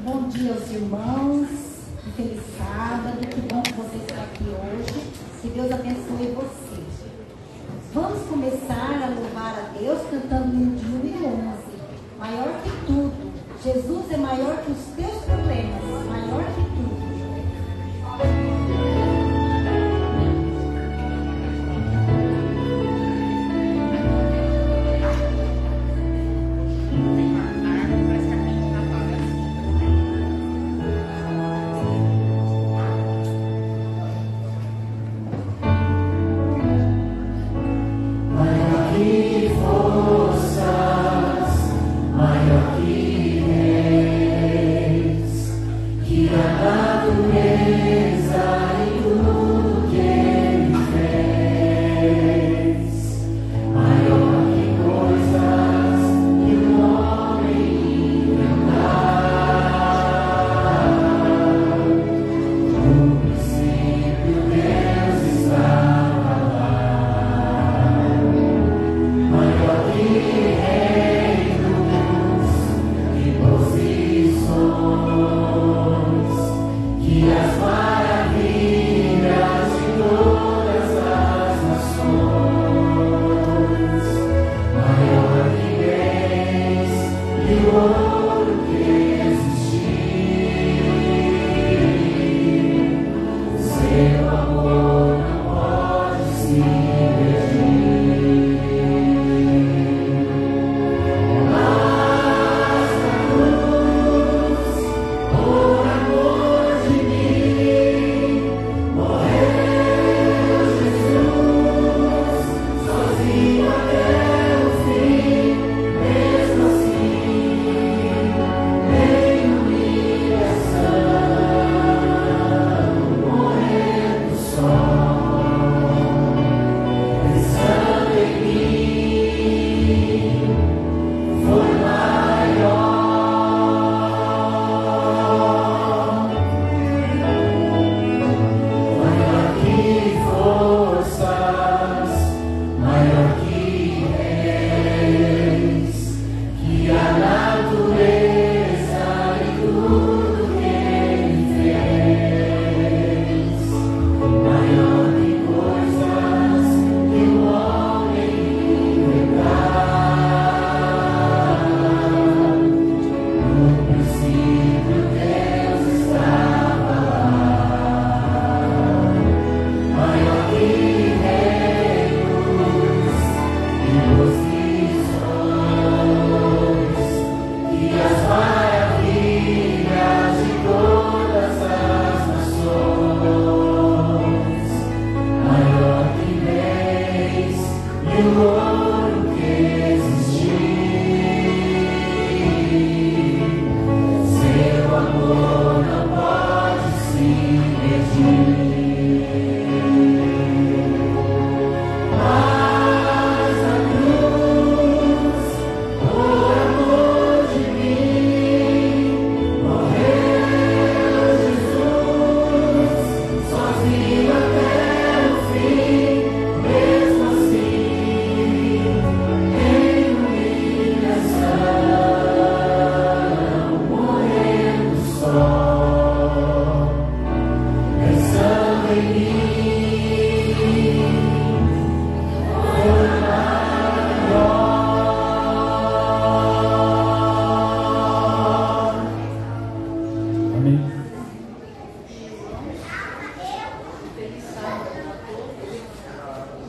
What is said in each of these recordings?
Bom dia aos irmãos, um feliz sábado, que bom que você está aqui hoje, que Deus abençoe você. Vamos começar a louvar a Deus cantando no hino 11, maior que tudo, Jesus é maior que os teus problemas, maior que tudo.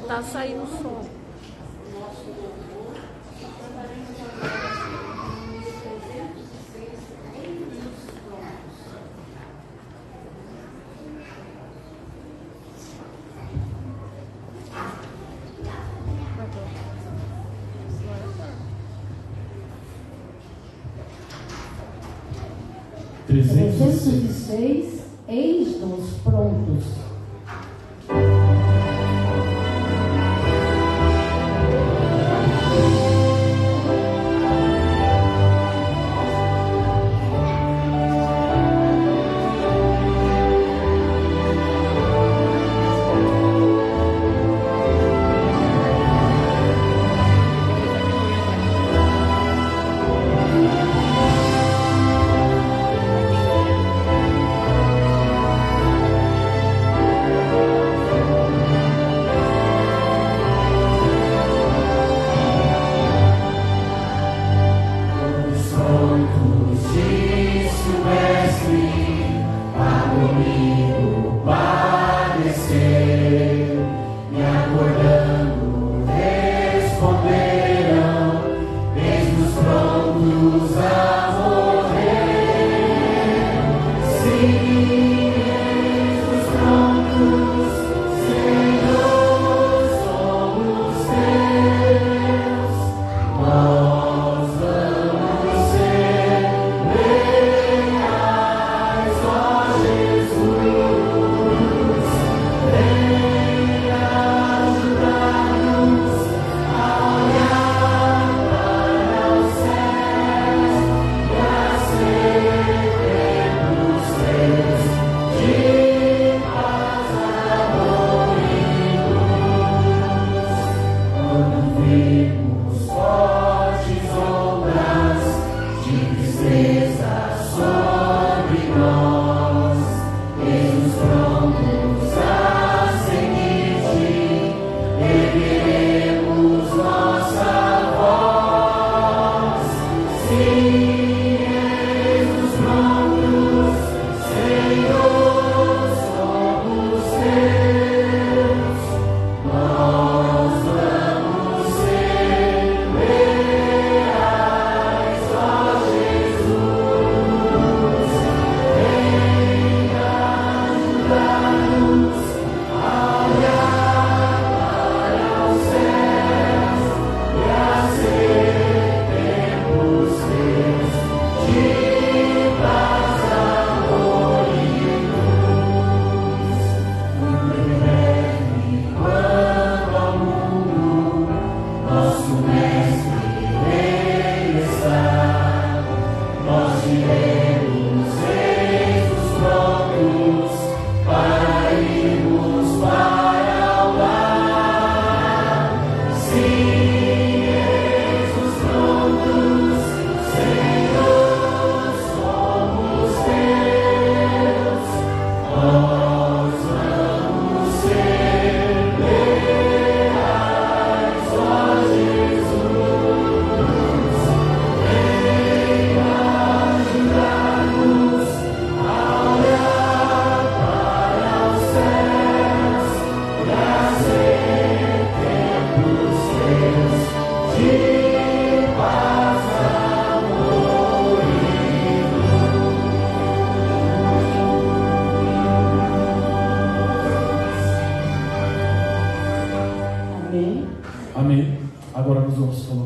Tá saindo som. Trezentos eis-nos prontos.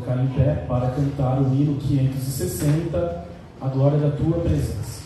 colocar em pé para cantar o hino 560, A Glória da Tua Presença.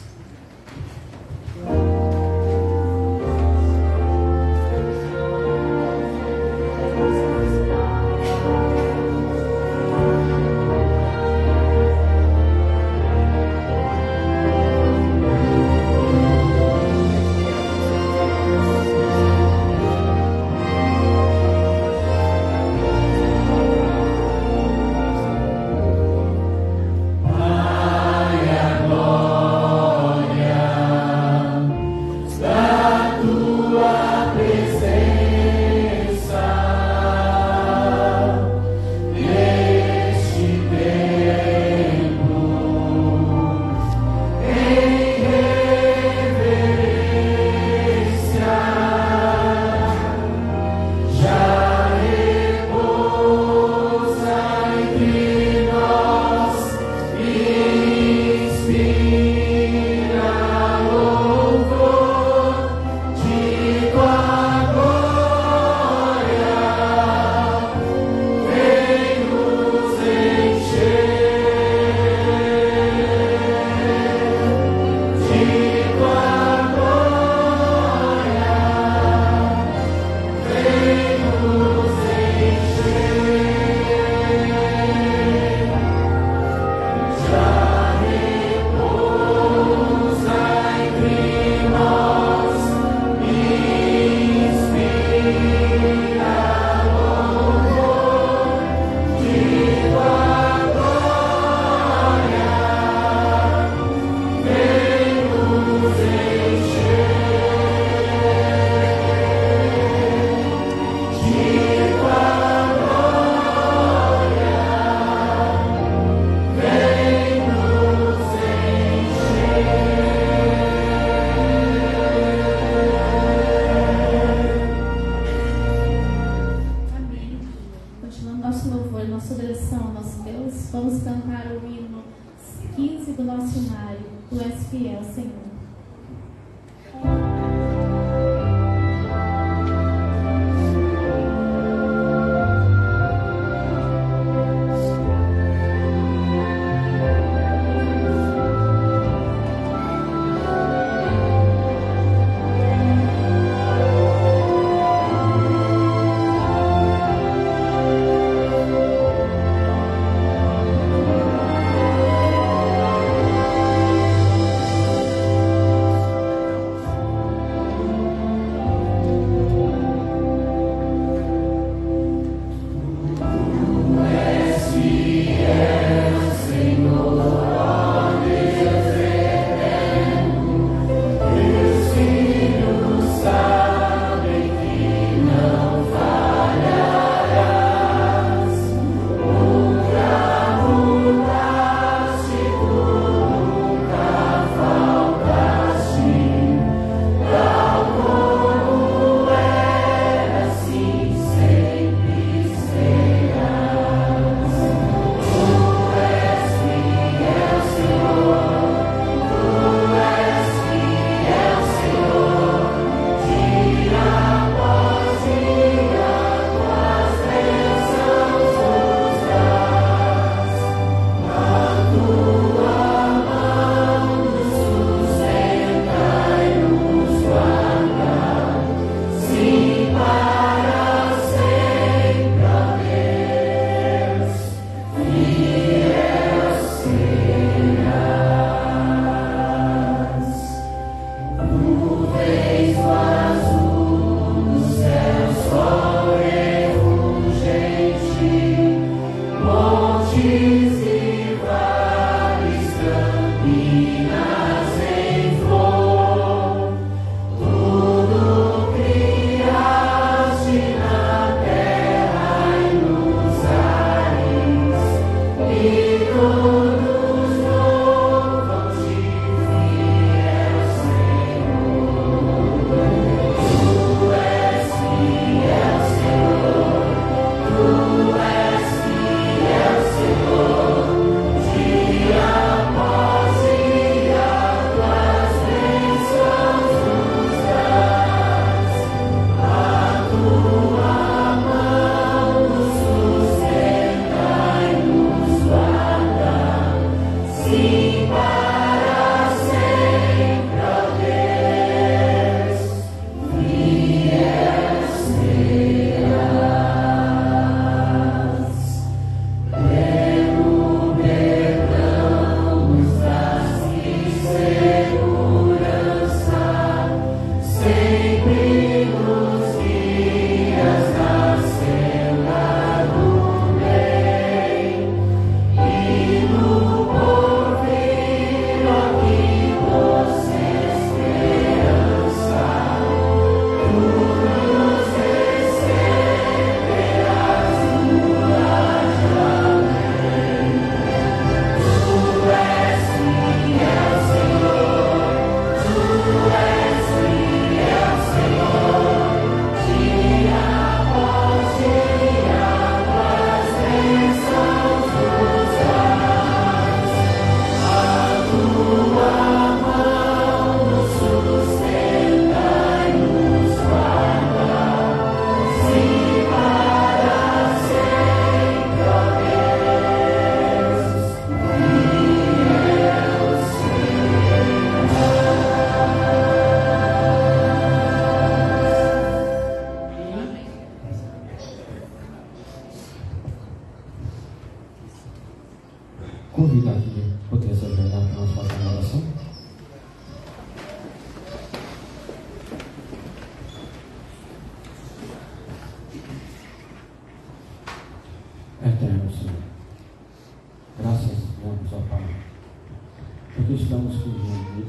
porque estamos aqui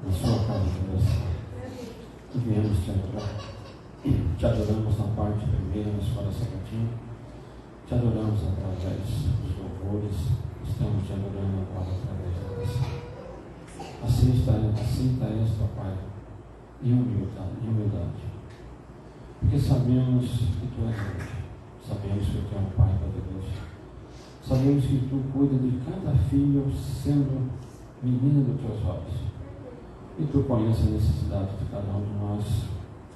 na sua casa de oração e viemos te adorar. Te adoramos na parte primeira, na escola sabatina, te adoramos através dos louvores, estamos te adorando agora através da oração. Assim está esta, Pai, em humildade, porque sabemos que Tu és grande, sabemos que Tu é um Pai poderoso, sabemos que Tu cuida de cada filho sendo menina dos Teus olhos, e Tu conheces a necessidade de cada um de nós.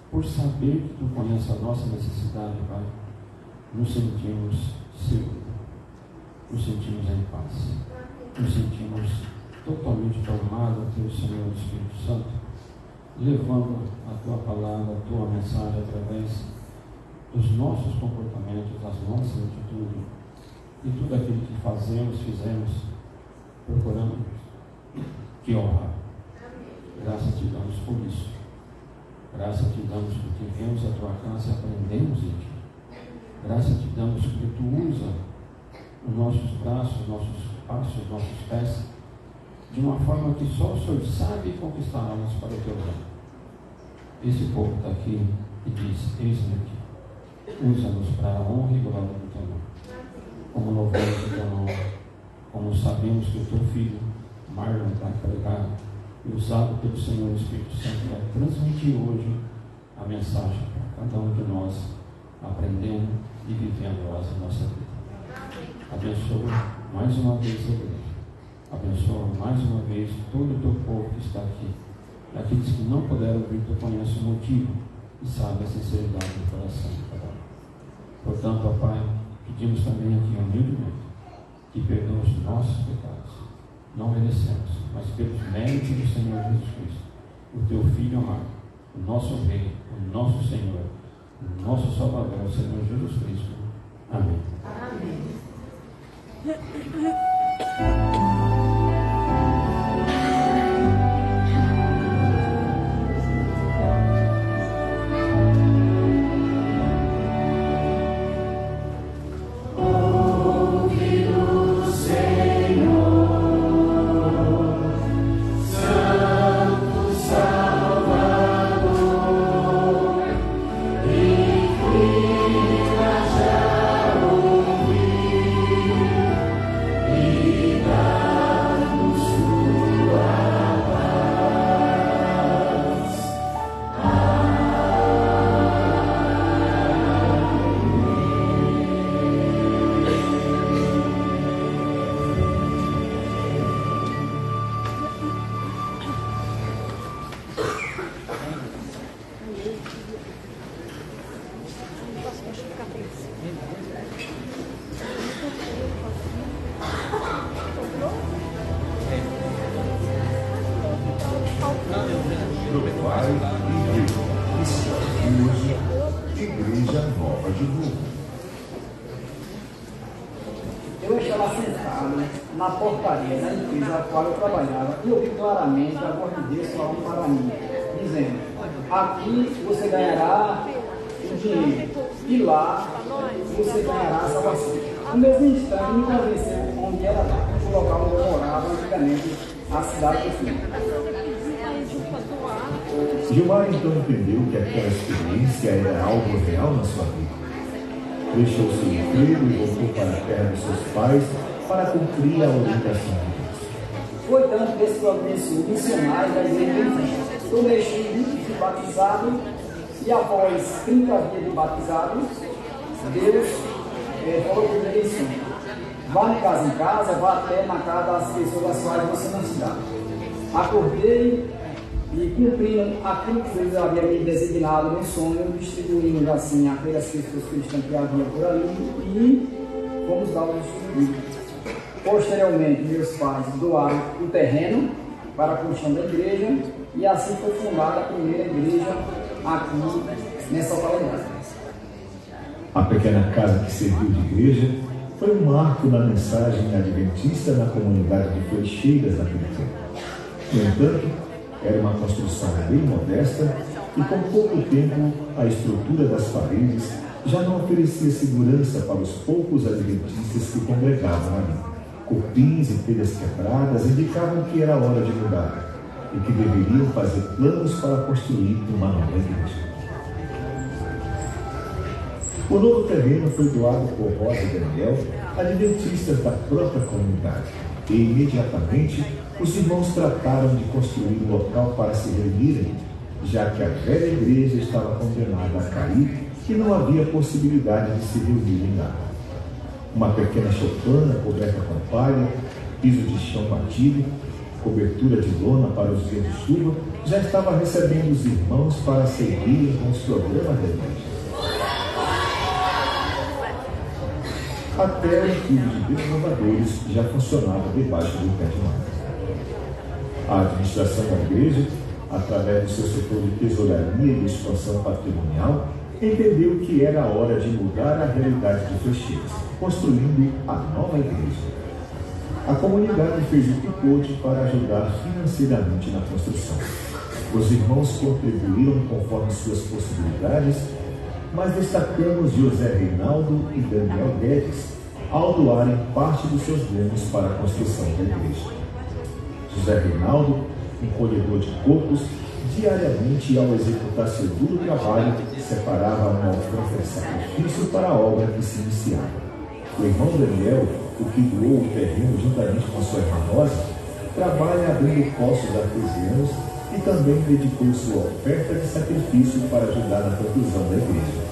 Por saber que Tu conheces a nossa necessidade, Pai, nos sentimos seguros, nos sentimos em paz, nos sentimos totalmente tomados pelo Senhor Espírito Santo, levando a Tua palavra, a Tua mensagem através dos nossos comportamentos, das nossas atitudes e tudo aquilo que fizemos, procurando Te honrar. Graças Te damos por isso. Graças Te damos porque viemos à Tua casa e aprendemos em Ti. Graças Te damos porque Tu usa os nossos braços, nossos passos, nossos pés, de uma forma que só o Senhor sabe conquistarmos para o Teu reino. Esse povo está aqui e diz: eis-me aqui. Usa-nos para a honra e glória do Teu nome. Como louvamos o Teu nome, como sabemos que o Teu Filho, Marlon, vai pregar, e usado pelo Senhor Espírito Santo, vai transmitir hoje a mensagem para cada um de nós, aprendendo e vivendo a nossa vida. Abençoa mais uma vez a igreja. Abençoa mais uma vez todo o Teu povo que está aqui. Aqueles que não puderam vir, Tu conheces o motivo e sabe a sinceridade do coração de cada um. Portanto, ó Pai, pedimos também aqui humildemente que perdoe os nossos pecados. Não merecemos, mas pelos méritos do Senhor Jesus Cristo, o Teu Filho amado, o nosso Rei, o nosso Senhor, o nosso Salvador, o Senhor Jesus Cristo. Amém. Amém. Eu estava sentado na portaria da empresa a qual eu trabalhava e ouvi claramente a voz de Deus falando para mim, dizendo: aqui você ganhará o dinheiro e lá você ganhará a salvação. No mesmo instante me convenceu onde era o local onde eu morava antigamente, a cidade do Filho. Gilmar então entendeu que aquela experiência era algo real na sua vida. Deixou seu emprego e voltou para a terra de seus pais para cumprir a orientação de Deus. Foi tanto esse providenciou missionário da igreja de Cristo. Tomei de fui batizado e após 30 dias de batizado, Deus falou para mim assim: vá de casa em casa, vá até na casa das pessoas das quais você não se dá. Acordei e cumprindo aquilo que Deus havia me designado no sonho, distribuindo assim aquelas pessoas cristãs que havia por ali e fomos lá para distribuir. Posteriormente, meus pais doaram o terreno para a construção da igreja e assim foi fundada a primeira igreja aqui nessa localidade. A pequena casa que serviu de igreja foi um marco na mensagem adventista na comunidade de Flecheiras naquele tempo. No entanto, era uma construção bem modesta e com pouco tempo a estrutura das paredes já não oferecia segurança para os poucos adventistas que congregavam ali. Cupins e telhas quebradas indicavam que era hora de mudar e que deveriam fazer planos para construir uma nova igreja. O novo terreno foi doado por Rosa e Daniel, adventistas da própria comunidade, e imediatamente os irmãos trataram de construir um local para se reunirem, já que a velha igreja estava condenada a cair e não havia possibilidade de se reunirem lá. Uma pequena choupana coberta com palha, piso de chão batido, cobertura de lona para os dias de chuva, já estava recebendo os irmãos para seguirem com os programas da igreja. Até o clube de desbravadores já funcionava debaixo do pé de manga. A administração da igreja, através do seu setor de tesouraria e de expansão patrimonial, entendeu que era a hora de mudar a realidade de Flecheiras, construindo a nova igreja. A comunidade fez o que pôde para ajudar financeiramente na construção. Os irmãos contribuíram conforme suas possibilidades, mas destacamos José Reinaldo e Daniel Guedes ao doarem parte dos seus bens para a construção da igreja. José Reinaldo, um colhedor de cocos, diariamente, ao executar seu duro trabalho, separava uma oferta de sacrifício para a obra que se iniciava. O irmão Daniel, o que doou o terreno juntamente com sua irmã Rosa, trabalha abrindo poços artesianos e também dedicou sua oferta de sacrifício para ajudar na conclusão da igreja.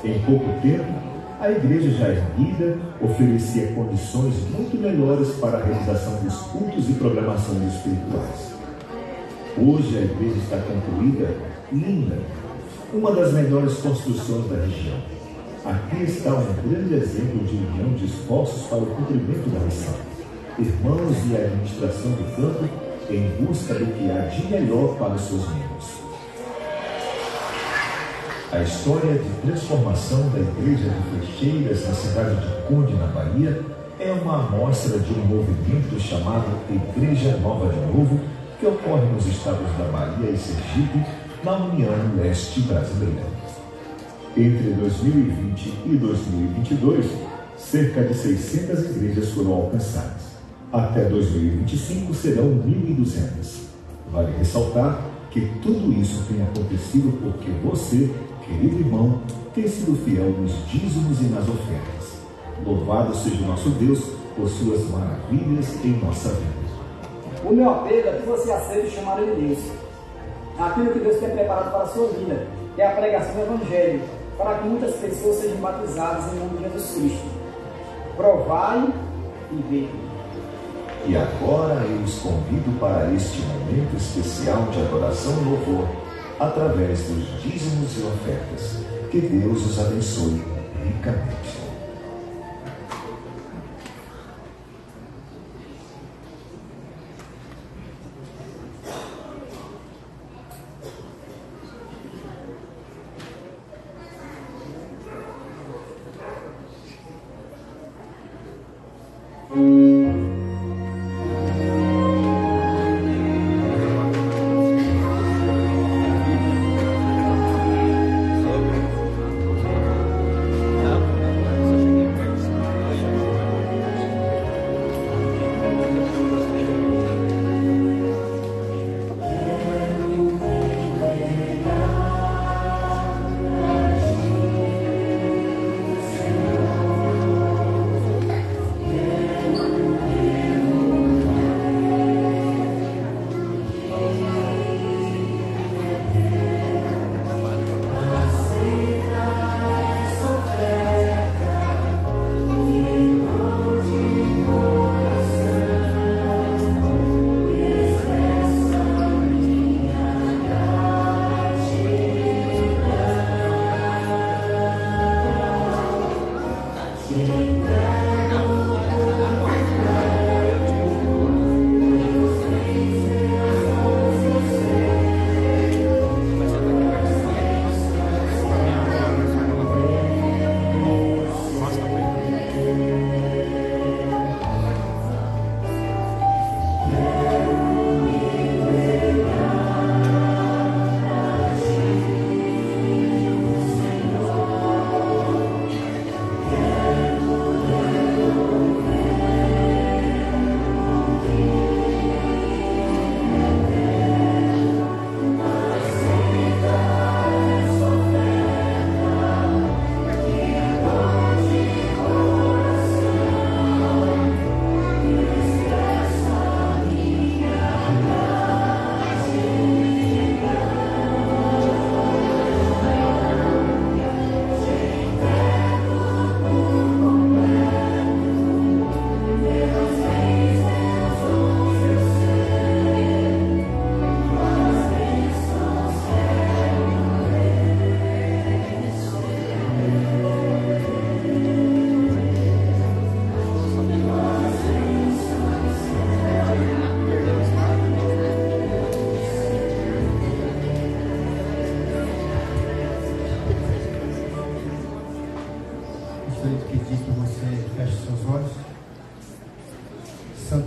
Em pouco tempo, a igreja já erguida oferecia condições muito melhores para a realização dos cultos e programações espirituais. Hoje a igreja está concluída, linda, uma das melhores construções da região. Aqui está um grande exemplo de união de esforços para o cumprimento da missão. Irmãos e a administração do campo em busca do que há de melhor para os seus membros. A história de transformação da igreja de Flecheiras na cidade de Conde, na Bahia, é uma amostra de um movimento chamado Igreja Nova de Novo, que ocorre nos estados da Bahia e Sergipe, na União Leste Brasileira. Entre 2020 e 2022, cerca de 600 igrejas foram alcançadas. Até 2025 serão 1.200. Vale ressaltar que tudo isso tem acontecido porque você, querido irmão, tem sido fiel nos dízimos e nas ofertas. Louvado seja o nosso Deus por suas maravilhas em nossa vida. O meu apelo é que você aceite o chamado de Deus. Aquilo que Deus tem preparado para a sua vida, que é a pregação do Evangelho, para que muitas pessoas sejam batizadas em nome de Jesus Cristo. Provai e vede. E agora eu os convido para este momento especial de adoração e louvor, através dos dízimos e ofertas. Que Deus os abençoe ricamente.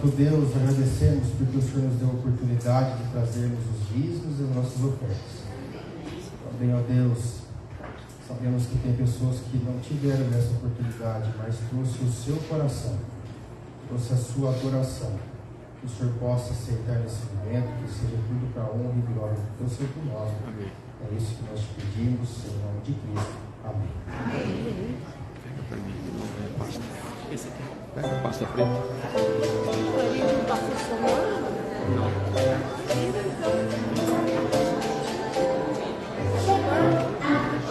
Santo Deus, agradecemos porque o Senhor nos deu a oportunidade de trazermos os dízimos e as nossas ofertas. Também, ó Deus, sabemos que tem pessoas que não tiveram essa oportunidade, mas trouxe o seu coração, trouxe a sua adoração. Que o Senhor possa aceitar nesse momento, que seja tudo para a honra e glória do teu santo nome. Amém. É isso que nós te pedimos, em nome de Cristo. Amém. Amém. Esse aqui. Pega a pasta preta. Ele não está funcionando?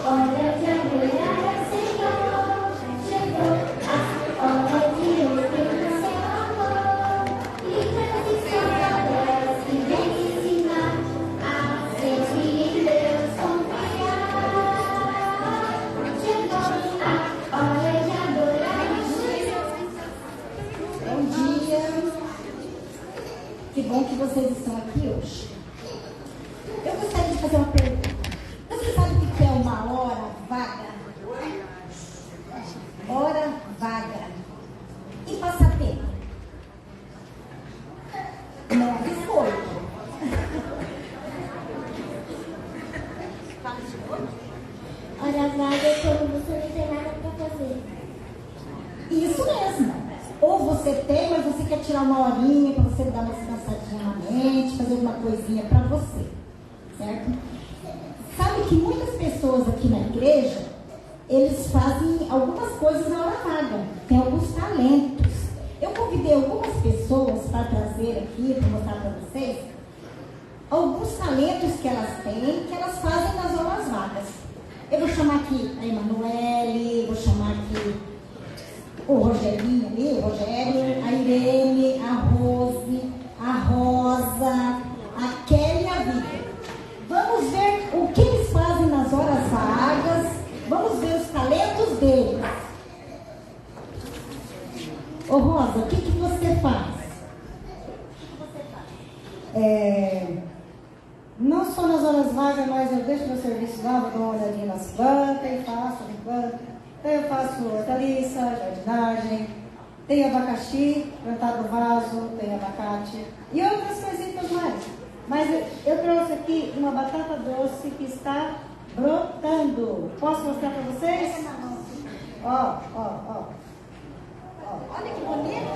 A hora de adorar ao Senhor. Chegou a hora de oferecer amor. Livros e palavras que vem ensinar a sempre em Deus confiar. Chegou a hora de adorar ao Senhor. Bom dia. Que bom que vocês estão aqui hoje. Eu gostaria de fazer uma pergunta. Você sabe o que é uma hora vaga? Hora vaga. E passatempo? Não é biscoito. Hora vaga é quando você não tem nada para fazer. Isso mesmo. Ou você tem, mas você quer tirar uma horinha para você dar uma descansadinha na mente, fazer alguma coisinha para você. Certo? Sabe que muitas pessoas aqui na igreja, eles fazem algumas coisas na hora vaga. Tem alguns talentos. Eu convidei algumas pessoas para trazer aqui, para mostrar para vocês, alguns talentos que elas têm, que elas fazem nas horas vagas. Eu vou chamar aqui a Emanuele, vou chamar aqui o Rogerinho ali, o Rogério, a Irene, a Rose, a Rosa, a Kelly e a Vitor. Vamos ver o que eles fazem nas horas vagas, vamos ver os talentos deles. Ô Rosa, o que você faz? Não só nas horas vagas, mas eu deixo meu serviço lá, vou dar uma olhadinha nas plantas e faço a planta. Então eu faço hortaliça, jardinagem, tem abacaxi plantado no vaso, tem abacate e outras coisinhas mais. Mas eu trouxe aqui uma batata doce que está brotando. Posso mostrar para vocês? Ó. Olha que bonito.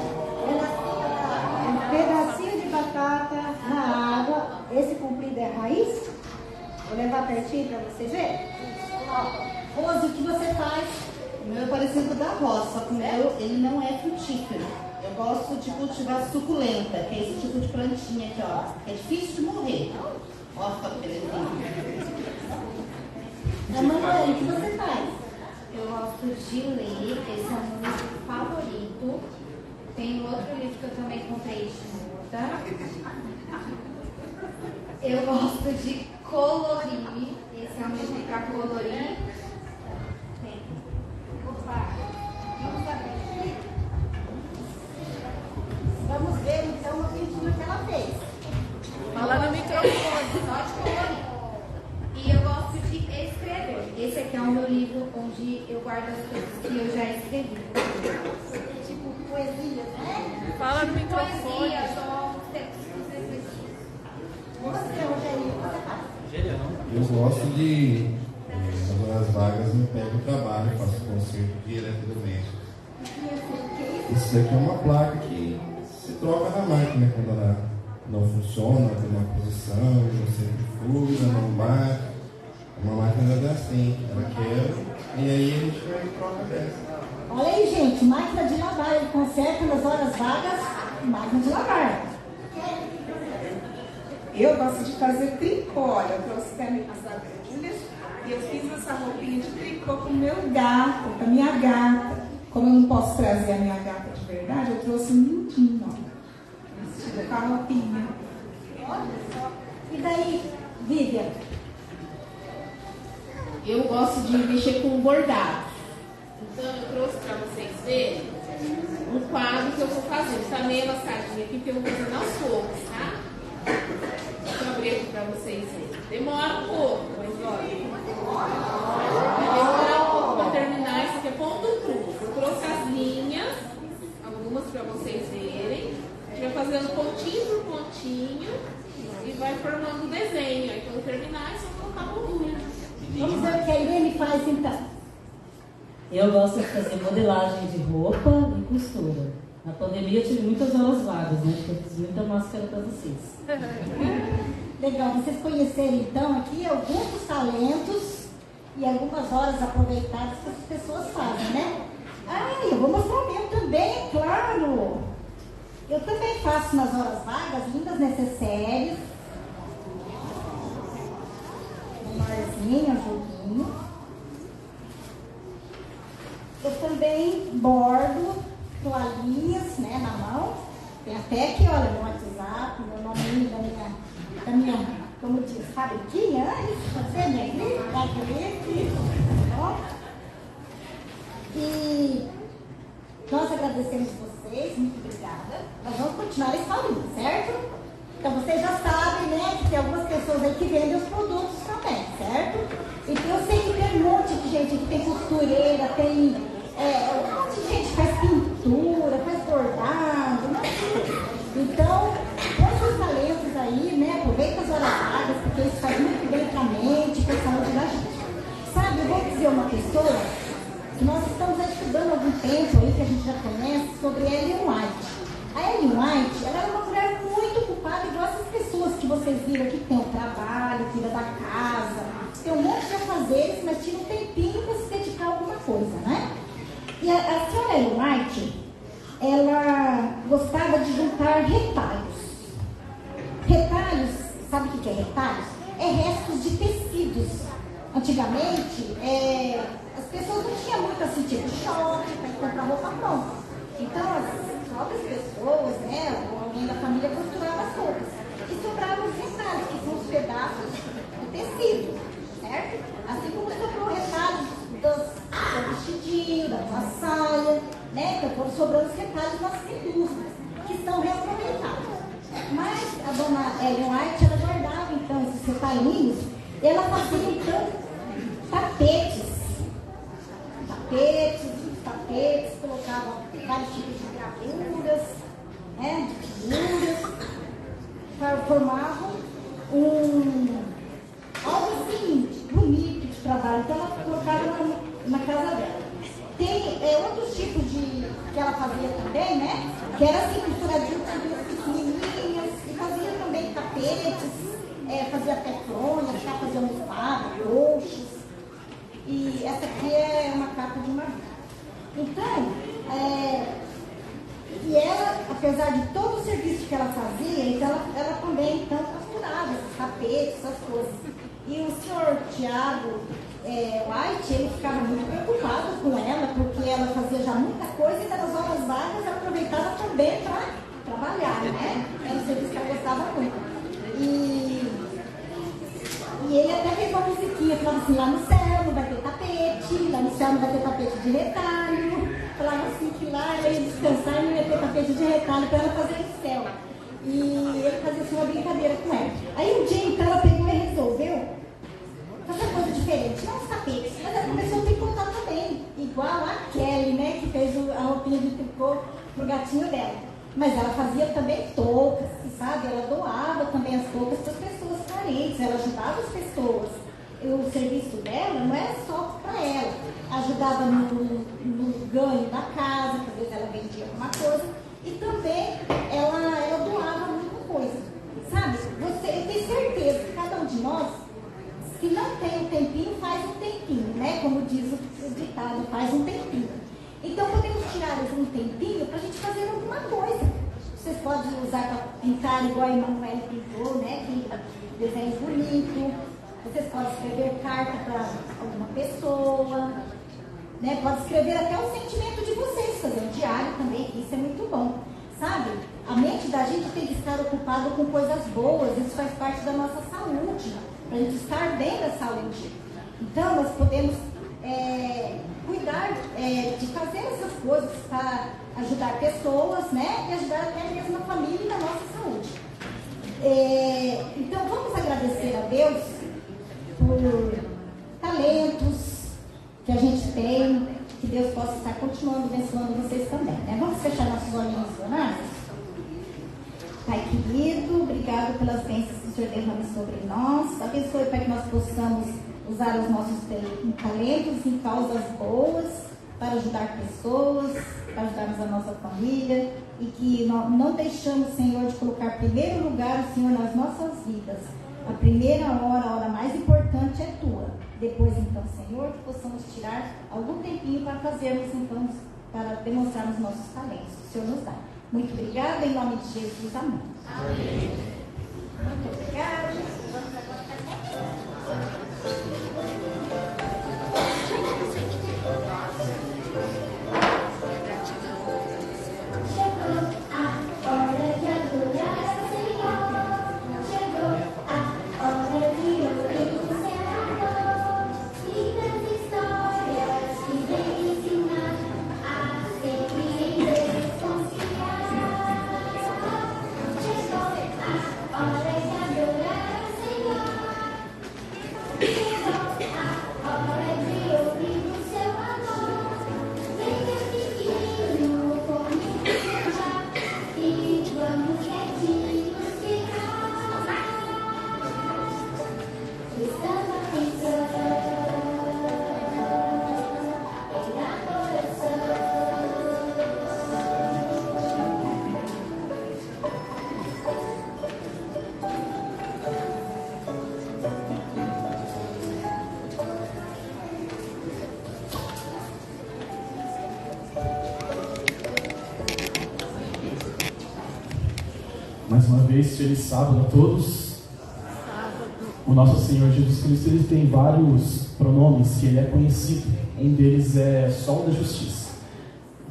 Um pedacinho de batata na água. Esse comprido é raiz. Vou levar pertinho para vocês verem. Ó, Rose, o que você faz? O meu é parecido da roça, só que o meu ele não é frutífero. Eu gosto de cultivar suculenta, que é esse tipo de plantinha aqui, ó. É difícil de morrer. Ó, fica belezinha. Emanuele, o que você faz? Eu gosto de ler, esse é o meu livro favorito. Tem outro livro que eu também comprei de muda. Eu gosto de colorir, esse é o meu livro para colorir. Vamos ver então a pintura que ela fez. Fala no microfone. Só de colorir. E eu gosto de escrever. Esse aqui é o meu livro onde eu guardo as coisas que eu já escrevi. Tipo poesia, né? Fala no microfone. Poesia, só textos. Você, Rogério, o que você faz? Eu gosto de, nas horas vagas, eu pego o trabalho, faço conserto de eletrodoméstico. Isso daqui é uma placa que se troca na máquina quando ela não funciona, tem uma posição, não centrifuga, não bate. Uma máquina dá assim, ela quebra, e aí a gente vai e troca dessa. Olha aí, gente, máquina de lavar. Ele conserta nas horas vagas, máquina de lavar. Eu gosto de fazer tricô. Olha, eu trouxe também as agulhas e eu fiz essa roupinha de tricô com o meu gato, com a minha gata. Como eu não posso trazer a minha gata de verdade, eu trouxe um lindinho, ó. Vestido com a roupinha. Olha só. E daí, Vivian? Eu gosto de mexer com bordado. Então eu trouxe para vocês verem um quadro que eu vou fazer. Está meio lascadinho aqui, porque eu vou fazendo aos poucos, tá? Deixa eu abrir aqui para vocês verem. Demora um pouco, mas olha. Vai demorar um pouco para terminar. Isso aqui é ponto cruz. Eu trouxe as linhas, algumas para vocês verem. A gente vai fazendo pontinho por pontinho e vai formando o desenho. Aí quando terminar, é só colocar a moldura. Vamos ver o que a Irene faz então. Eu gosto de fazer modelagem de roupa e costura. Na pandemia eu tive muitas horas vagas, né? Porque eu fiz muita máscara para vocês. Legal, vocês conhecerem então aqui alguns dos talentos e algumas horas aproveitadas que as pessoas fazem, né? Ah, eu vou mostrar o meu também, é claro! Eu também faço nas horas vagas, lindas necessárias. Um marzinho, um joguinho. Eu também bordo toalhinhas, né, na mão. Tem até aqui, olha, no WhatsApp, meu nominho da minha, como diz, fabriquinha, você, minha grife, ó. E nós agradecemos vocês, muito obrigada. Nós vamos continuar esse paulinho, certo? Então vocês já sabem, né, que tem algumas pessoas aí que vendem os produtos também, certo? Então eu sei que tem um monte de gente que tem costureira, tem um monte de gente que faz pintura, faz bordado, né? Então, põe seus talentos aí, né? Aproveita as horas vagas, porque isso faz muito bem para a mente, para a saúde da gente. Sabe, eu vou dizer uma pessoa que nós estamos estudando há algum tempo aí, que a gente já conhece, sobre Ellen White. A Ellen White, ela era uma mulher muito ocupada, igual essas pessoas que vocês viram aqui, que tem o trabalho, cuida da casa, tem um monte de afazeres, mas tira um tempinho para se dedicar a alguma coisa, né? E a senhora Ellen White, ela gostava de juntar retalhos. Retalhos, sabe o que é retalhos? É restos de tecidos. Antigamente, as pessoas não tinham muito assim, tipo shopping, para comprar roupa pronta. Então, as próprias pessoas, né, ou alguém da família costurava as roupas. E sobravam os retalhos, que são os pedaços de tecido, certo? Assim como sobrou retalhos do vestidinho, da tua saia, né? Então foram sobrando os retalhos das indústrias, que são reaproveitados. Mas a dona Ellen White, ela guardava então esses retalhinhos, e ela fazia então tapetes, colocava vários tipos de gravuras, né? De figuras, formavam algo assim bonito de trabalho, então ela colocava na casa dela. Tem outros tipos que ela fazia também, né? Que era assim, costuradinho com duas pequenininhas, e fazia também tapetes, fazia até fronhas, fazia almofada, coxas. E essa aqui é uma capa de uma. Então, e ela, apesar de todo o serviço que ela fazia, então ela também então costurava esses tapetes, essas coisas. E o senhor Tiago White, ele ficava muito preocupado com ela, porque ela fazia já muita coisa e nas horas vagas ela aproveitava também para trabalhar, né? Era um serviço que ela gostava muito. E ele até fez uma musiquinha, falava assim, lá no céu não vai ter tapete, lá no céu não vai ter tapete de retalho. Falava assim que lá ela ia descansar e não ia ter tapete de retalho para ela fazer no céu. E ele fazia assim uma brincadeira com ela. Aí um dia então ela pegou e resolveu fazer coisa diferente, não os tapetes, mas ela começou a tricotar também, igual a Kelly, né, que fez a roupinha de tricô pro gatinho dela. Mas ela fazia também toucas, sabe? Ela doava também as toucas para as pessoas carentes, ela ajudava as pessoas. O serviço dela não era só para ela, ajudava no ganho da casa, que às vezes ela vendia alguma coisa, e também ela doava muita coisa, sabe? Eu tenho certeza que cada um de nós, se não tem um tempinho, faz um tempinho, né? Como diz o ditado, faz um tempinho. Então podemos tirar um tempinho para a gente fazer alguma coisa. Vocês podem usar para pintar igual a Emanuele pintou, né? Pinta desenhos bonitos. Vocês podem escrever carta para alguma pessoa, né? Pode escrever até o sentimento de vocês, fazer um diário também, isso é muito bom, sabe? A mente da gente tem que estar ocupada com coisas boas, isso faz parte da nossa saúde, para a gente estar bem da saúde. Então, nós podemos cuidar de fazer essas coisas para ajudar pessoas, né? E ajudar até mesmo a família e a nossa saúde. Então, vamos agradecer a Deus por talentos que a gente tem, que Deus possa estar continuando abençoando vocês também, né? Vamos fechar nossos olhinhos, né? querido. Obrigado pelas bênçãos que o Senhor derrame sobre nós. Abençoe para que nós possamos usar os nossos talentos em causas boas, para ajudar pessoas, para ajudarmos a nossa família. E que nós não deixamos, Senhor, de colocar em primeiro lugar o Senhor nas nossas vidas. A primeira hora, a hora mais importante é tua. Depois, então, Senhor, que possamos tirar algum tempinho para fazermos, então, para demonstrarmos nossos talentos. O Senhor nos dá. Muito obrigada, em nome de Jesus. Amém. Amém. Muito obrigada. Vamos agora Mais uma vez, feliz sábado a todos. O nosso Senhor Jesus Cristo, ele tem vários pronomes que ele é conhecido. Um deles é Sol da Justiça.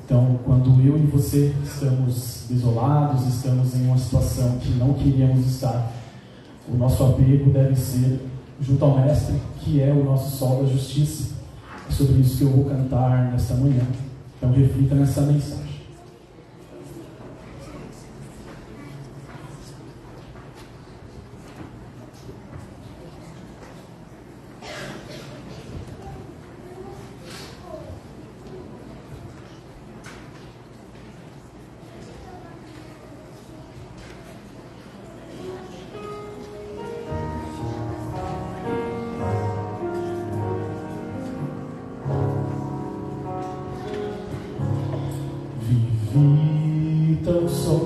Então, quando eu e você estamos desolados, estamos em uma situação que não queríamos estar, o nosso apego deve ser junto ao Mestre, que é o nosso Sol da Justiça. É sobre isso que eu vou cantar nesta manhã. Então, reflita nessa mensagem. Vivi tão só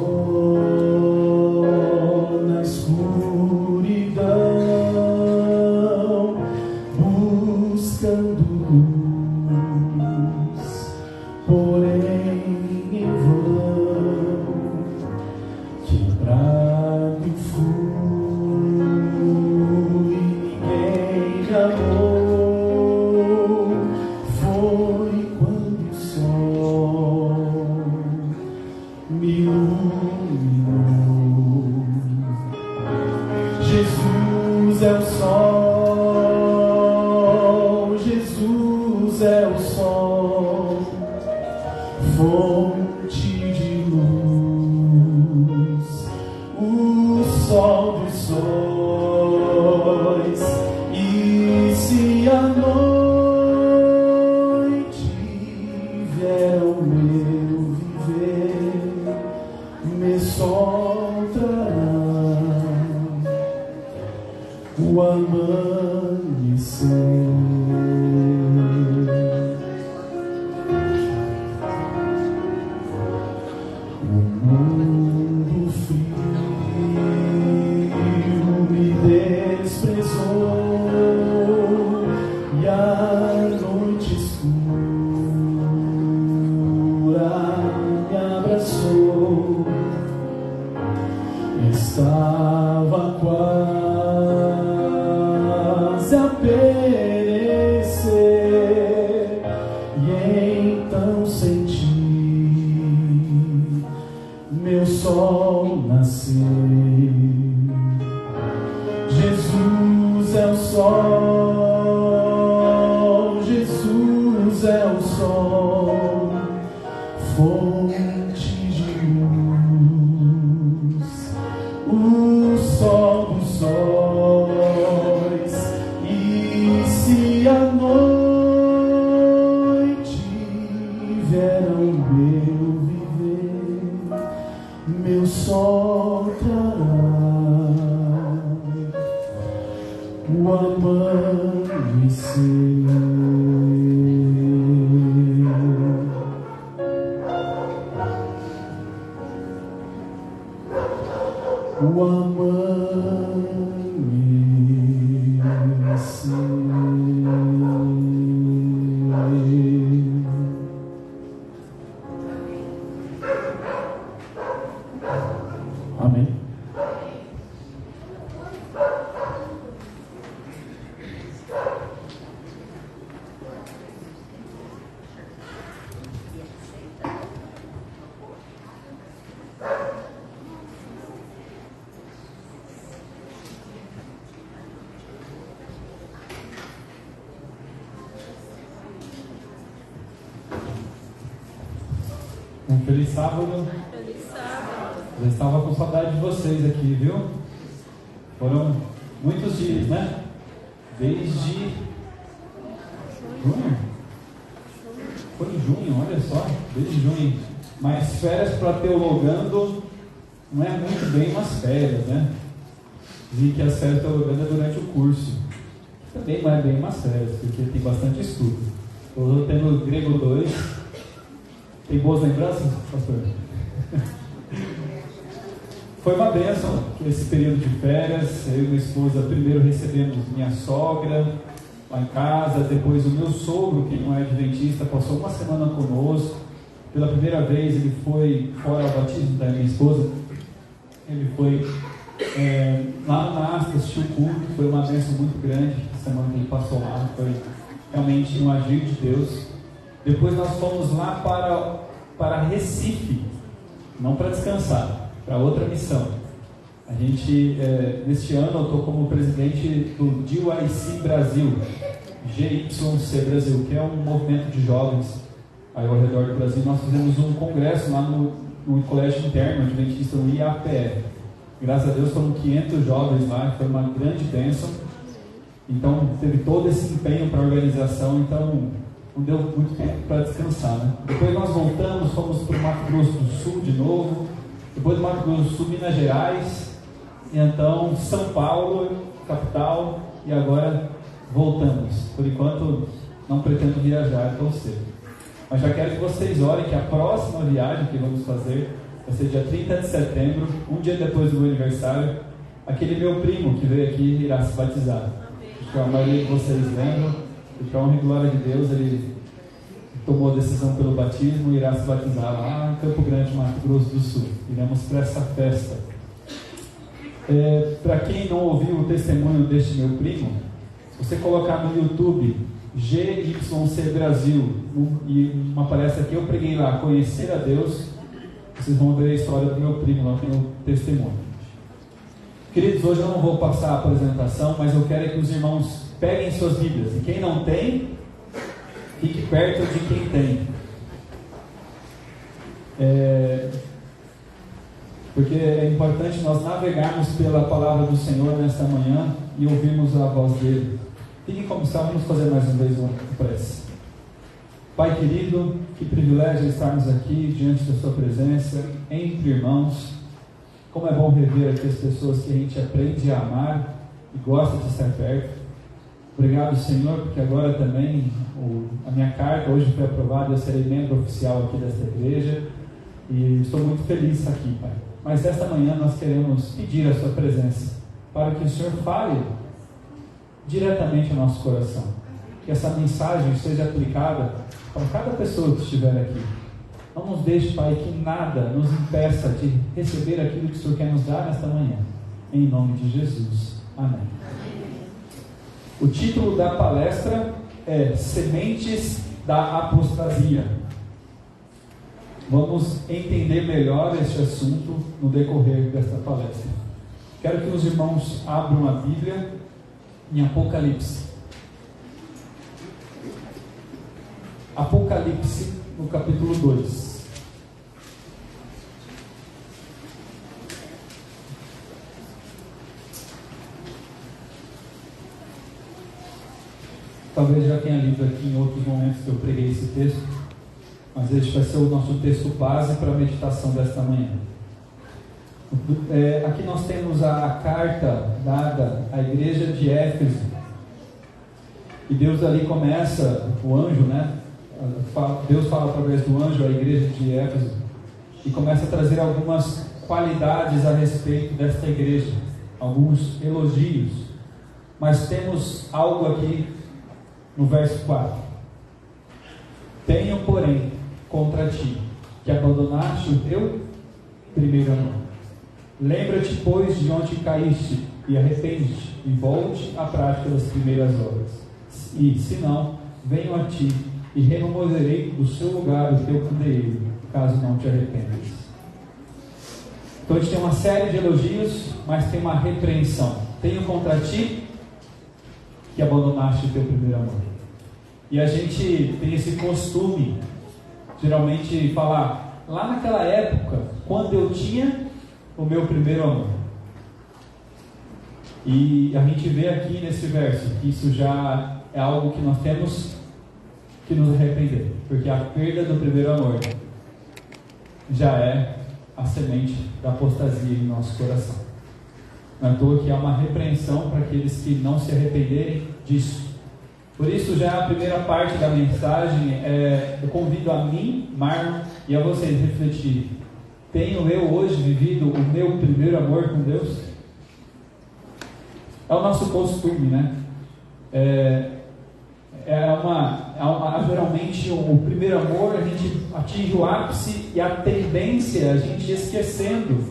na escuridão, buscando luz, porém em vão, quebrado fui, ninguém me amou. Foi quando o sol me iluminou. Jesus é o sol, Jesus é o sol, fonte de luz, o sol dos sóis. E se a noite vier ao meu viver, me soltará o amanhecer. O mundo frio me desprezou e a noite escura me abraçou. Estava quase a perecer e então senti meu sol nascer. Jesus é o sol, Jesus é o sol, fonte de luz, o sol dos sóis. E se a noite vier ao meu viver, meu sol trará o amanhecer. O amanhecer. Amém. Um feliz sábado. Feliz sábado. Já estava com saudade de vocês aqui, viu? Foram muitos dias, né? Desde junho. Foi em junho, olha só. Desde junho. Mas férias para teologando não é muito bem umas férias, né? Dizem que as férias teologando é durante o curso. Também não é bem umas férias, porque tem bastante estudo. Estou tendo grego 2. Tem boas lembranças, pastor? Foi uma bênção esse período de férias. Eu e minha esposa primeiro recebemos minha sogra lá em casa, depois o meu sogro, que não é adventista, passou uma semana conosco. Pela primeira vez ele foi fora ao batismo da minha esposa. Ele foi lá no NASP, assistiu o culto, foi uma bênção muito grande. A semana que ele passou lá foi realmente um agir de Deus. Depois nós fomos lá para Recife, não para descansar, para outra missão. A gente, neste ano, eu estou como presidente do GYC Brasil, GYC Brasil, que é um movimento de jovens aí ao redor do Brasil. Nós fizemos um congresso lá no colégio interno adventista, no IAPE. Graças a Deus foram 500 jovens lá, foi uma grande bênção. Então teve todo esse empenho para a organização, então não deu muito tempo para descansar, né? Depois nós voltamos, fomos para o Mato Grosso do Sul de novo, depois do Mato Grosso do Sul, Minas Gerais, e então São Paulo, capital, e agora voltamos. Por enquanto não pretendo viajar tão cedo, mas já quero que vocês orem que a próxima viagem que vamos fazer vai ser dia 30 de setembro, um dia depois do meu aniversário. Aquele meu primo que veio aqui irá se batizar. Acho que a maioria de vocês lembram. E para a honra e glória de Deus, ele tomou a decisão pelo batismo e irá se batizar lá em Campo Grande, Mato Grosso do Sul. Iremos para essa festa. Para quem não ouviu o testemunho deste meu primo, se você colocar no YouTube GYC Brasil e uma palestra que eu preguei lá, Conhecer a Deus, vocês vão ver a história do meu primo lá no testemunho. Queridos, hoje eu não vou passar a apresentação, mas eu quero que os irmãos peguem suas Bíblias. E quem não tem, fique perto de quem tem. Porque é importante nós navegarmos pela palavra do Senhor nesta manhã e ouvirmos a voz dele. Fique como está, vamos fazer mais uma vez uma prece. Pai querido, que privilégio estarmos aqui diante da sua presença, entre irmãos. Como é bom rever aqui as pessoas que a gente aprende a amar e gosta de estar perto. Obrigado, Senhor, porque agora também a minha carta hoje foi aprovada, eu serei membro oficial aqui desta igreja e estou muito feliz aqui, Pai. Mas esta manhã nós queremos pedir a sua presença para que o Senhor fale diretamente ao nosso coração, que essa mensagem seja aplicada para cada pessoa que estiver aqui. Não nos deixe, Pai, que nada nos impeça de receber aquilo que o Senhor quer nos dar nesta manhã. Em nome de Jesus. Amém. O título da palestra é Sementes da Apostasia. Vamos entender melhor este assunto no decorrer desta palestra. Quero que os irmãos abram a Bíblia em Apocalipse. Apocalipse, no capítulo 2. Talvez já tenha lido aqui em outros momentos que eu preguei esse texto, mas este vai ser o nosso texto base para a meditação desta manhã. Aqui nós temos a carta dada à igreja de Éfeso. E Deus ali começa, o anjo, né? Deus fala através do anjo à igreja de Éfeso e começa a trazer algumas qualidades a respeito desta igreja, alguns elogios. Mas temos algo aqui no verso 4. Tenho, porém, contra ti, que abandonaste o teu primeiro amor. Lembra-te, pois, de onde caíste, e arrepende-te, e volte à prática das primeiras obras. E, se não, venho a ti, e removerei do seu lugar o teu candeeiro, caso não te arrependas. Então a gente tem uma série de elogios, mas tem uma repreensão. Tenho contra ti, que abandonaste o teu primeiro amor. E a gente tem esse costume, geralmente, falar, lá naquela época, quando eu tinha o meu primeiro amor. E a gente vê aqui nesse verso que isso já é algo que nós temos que nos arrepender, porque a perda do primeiro amor já é a semente da apostasia em nosso coração. Não é à toa que há uma repreensão para aqueles que não se arrependerem disso. Por isso, já a primeira parte da mensagem, eu convido a mim, Marlon, e a vocês refletirem. Tenho eu hoje vivido o meu primeiro amor com Deus? É o nosso costume, né? Geralmente o primeiro amor, a gente atinge o ápice e a tendência, a gente esquecendo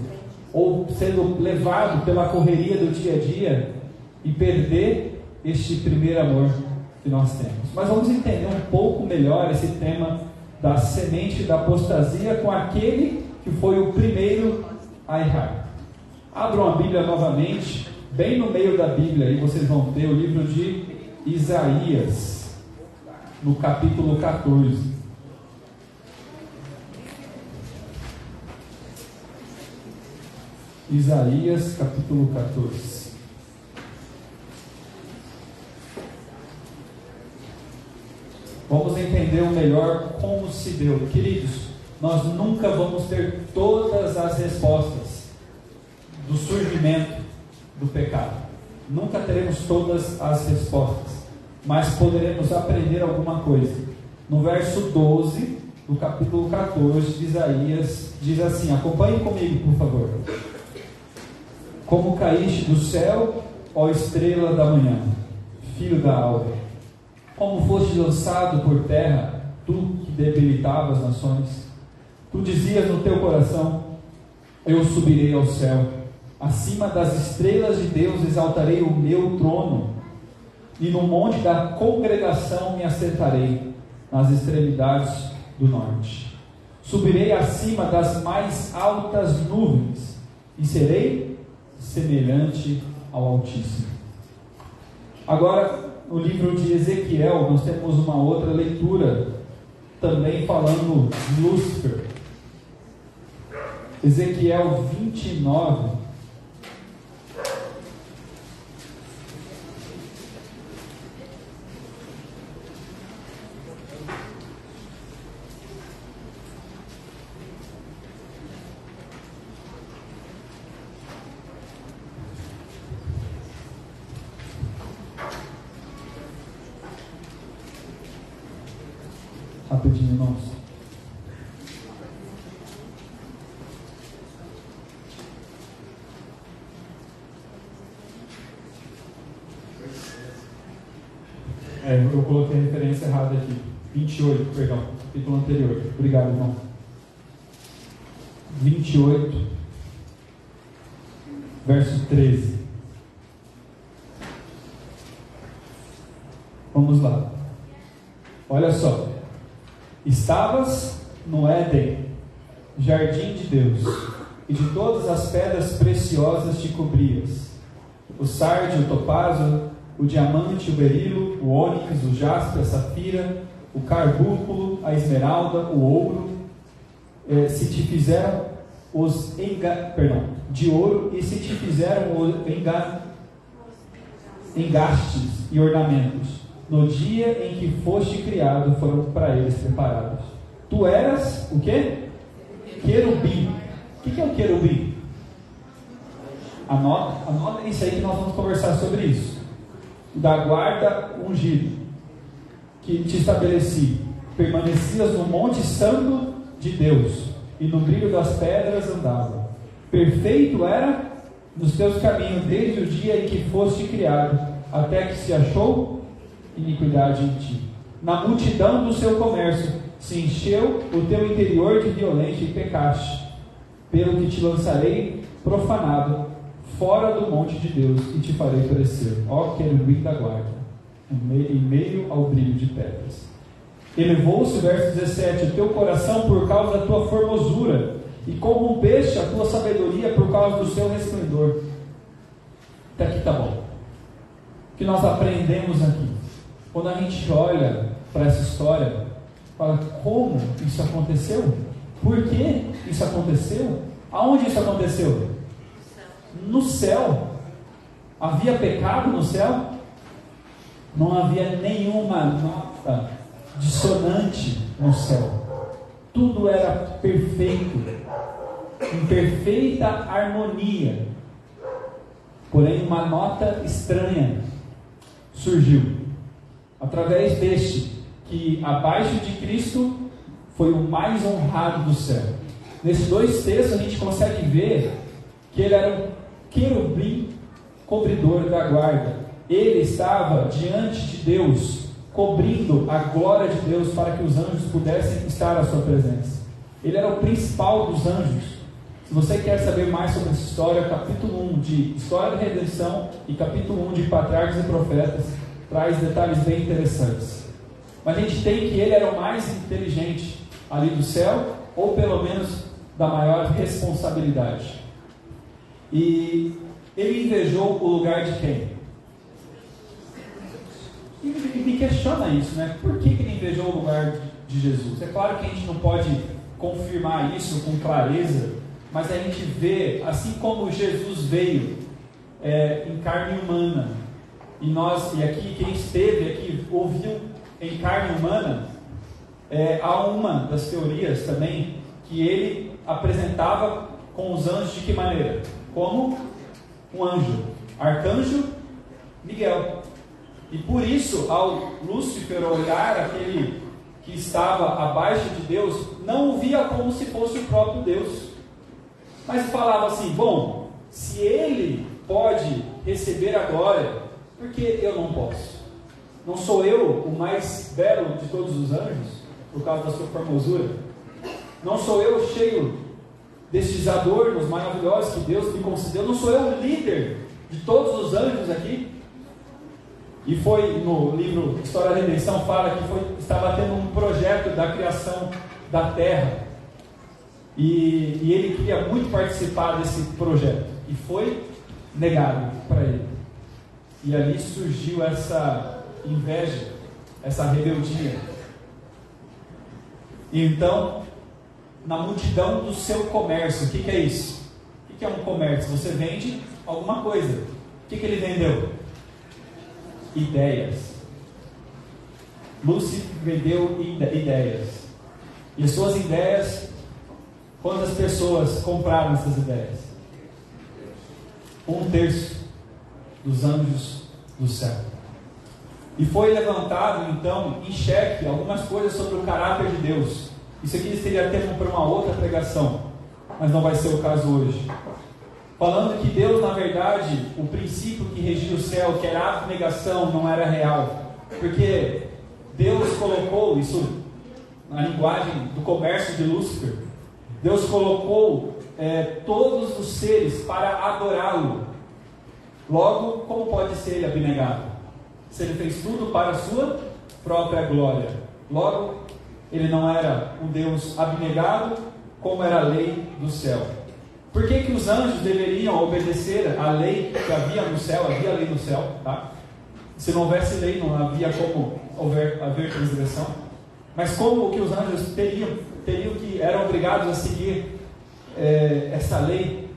ou sendo levado pela correria do dia a dia e perder este primeiro amor que nós temos. Mas vamos entender um pouco melhor esse tema da semente da apostasia com aquele que foi o primeiro a errar. Abram a Bíblia novamente, bem no meio da Bíblia, aí vocês vão ter o livro de Isaías, no capítulo 14. Isaías, capítulo 14. Vamos entender melhor como se deu. Queridos, nós nunca vamos ter todas as respostas do surgimento do pecado. Nunca teremos todas as respostas, mas poderemos aprender alguma coisa. No verso 12 do capítulo 14 de Isaías, diz assim, acompanhem comigo, por favor. Como caíste do céu, ó estrela da manhã, filho da alva, como foste lançado por terra, tu que debilitava as nações. Tu dizias no teu coração, eu subirei ao céu, acima das estrelas de Deus exaltarei o meu trono, e no monte da congregação me assentarei, nas extremidades do norte. Subirei acima das mais altas nuvens, e serei semelhante ao Altíssimo. Agora, no livro de Ezequiel, nós temos uma outra leitura, também falando de Lúcifer. Ezequiel 29. Rapidinho, irmãos. Eu coloquei a referência errada aqui. 28, perdão. Capítulo anterior. Obrigado, irmão. 28, verso 13. Vamos lá. Olha só. Estavas no Éden, jardim de Deus, e de todas as pedras preciosas te cobrias: o sardio, o topázio, o diamante, o berilo, o ônix, o jaspe, a safira, o carbúnculo, a esmeralda, o ouro, se te fizeram os de ouro, e se te fizeram os engastes e ornamentos. No dia em que foste criado, foram para eles preparados. Tu eras o quê? Querubim. O que é o querubim? Anota isso aí que nós vamos conversar sobre isso. Da guarda ungido, que te estabeleci, permanecias no monte santo de Deus, e no brilho das pedras andava. Perfeito era nos teus caminhos, desde o dia em que foste criado, até que se achou iniquidade em ti. Na multidão do seu comércio se encheu o teu interior de violência e pecaste, pelo que te lançarei profanado fora do monte de Deus e te farei perecer, ó querubim da guarda, em meio ao brilho de pedras. Elevou-se, verso 17, o teu coração por causa da tua formosura, e corrompeste a tua sabedoria por causa do seu resplendor. Até aqui está bom. O que nós aprendemos aqui? Quando a gente olha para essa história, fala, como isso aconteceu? Por que isso aconteceu? Aonde isso aconteceu? No céu. Havia pecado no céu? Não havia nenhuma nota dissonante no céu. Tudo era perfeito, em perfeita harmonia. Porém, uma nota estranha surgiu através deste, que abaixo de Cristo foi o mais honrado do céu. Nesses dois textos a gente consegue ver que ele era um querubim cobridor da guarda. Ele estava diante de Deus, cobrindo a glória de Deus para que os anjos pudessem estar à sua presença. Ele era o principal dos anjos. Se você quer saber mais sobre essa história, capítulo 1 de História da Redenção e capítulo 1 de Patriarcas e Profetas traz detalhes bem interessantes. Mas a gente tem que ele era o mais inteligente ali do céu, ou pelo menos da maior responsabilidade. E ele invejou o lugar de quem? E me questiona isso, né? Por que ele invejou o lugar de Jesus? É claro que a gente não pode confirmar isso com clareza, mas a gente vê, assim como Jesus veio em carne humana, e aqui quem esteve aqui ouviu em carne humana, há uma das teorias também que ele apresentava com os anjos de que maneira? Como um anjo, arcanjo Miguel. E por isso, ao Lúcifer olhar aquele que estava abaixo de Deus, não o via como se fosse o próprio Deus, mas falava assim, bom, se ele pode receber a glória, por que eu não posso? Não sou eu o mais belo de todos os anjos, por causa da sua formosura? Não sou eu cheio destes adornos maravilhosos que Deus me concedeu? Não sou eu o líder de todos os anjos aqui? E foi no livro História da Redenção, fala que estava tendo um projeto da criação da terra, e ele queria muito participar desse projeto, e foi negado para ele. E ali surgiu essa inveja, essa rebeldia. E então, na multidão do seu comércio, o que é isso? O que é um comércio? Você vende alguma coisa. O que ele vendeu? Ideias. Lúcifer vendeu ideias. E as suas ideias, quantas pessoas compraram essas ideias? 1/3 dos anjos do céu. E foi levantado então em xeque algumas coisas sobre o caráter de Deus. Isso aqui seria tema para uma outra pregação, mas não vai ser o caso hoje. Falando que Deus, na verdade, o princípio que regia o céu, que era a abnegação, não era real. Porque Deus colocou, isso na linguagem do comércio de Lúcifer, Deus colocou todos os seres para adorá-lo. Logo, como pode ser ele abnegado? Se ele fez tudo para a sua própria glória. Logo, ele não era um Deus abnegado, como era a lei do céu. Por que os anjos deveriam obedecer à lei que havia no céu? Havia lei no céu, tá? Se não houvesse lei, não havia como haver transgressão. Mas como que os anjos eram obrigados a seguir essa lei?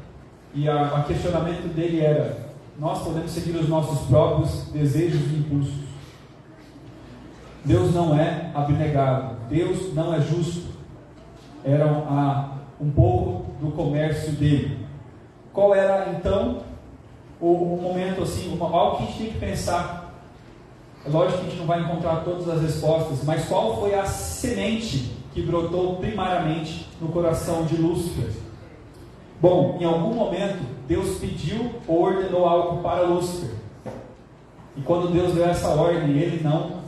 E o questionamento dele era: nós podemos seguir os nossos próprios desejos e impulsos. Deus não é abnegado, Deus não é justo. Era um pouco do comércio dele. Qual era então um momento assim, algo que a gente tem que pensar. É lógico que a gente não vai encontrar todas as respostas, mas qual foi a semente que brotou primariamente no coração de Lúcifer? Bom, em algum momento Deus pediu ou ordenou algo para Lúcifer. E quando Deus deu essa ordem, ele não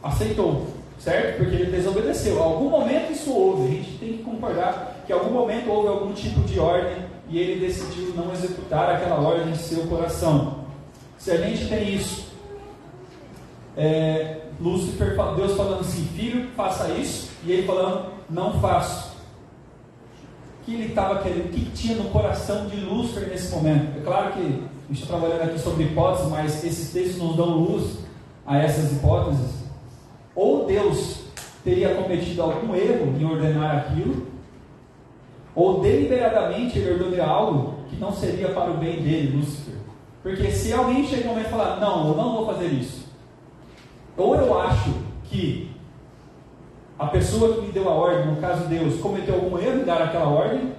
aceitou, certo? Porque ele desobedeceu. Em algum momento isso houve, a gente tem que concordar que em algum momento houve algum tipo de ordem e ele decidiu não executar aquela ordem em seu coração. Se a gente tem isso, Lúcifer, Deus falando assim, filho, faça isso, e ele falando, não faço. O que ele estava querendo, o que tinha no coração de Lúcifer nesse momento? É claro que a gente está trabalhando aqui sobre hipóteses, mas esses textos nos dão luz a essas hipóteses. Ou Deus teria cometido algum erro em ordenar aquilo, ou deliberadamente ele ordenou algo que não seria para o bem dele, Lúcifer. Porque se alguém chega um momento e falar, não, eu não vou fazer isso, ou eu acho que a pessoa que me deu a ordem, no caso Deus, cometeu algum erro em dar aquela ordem,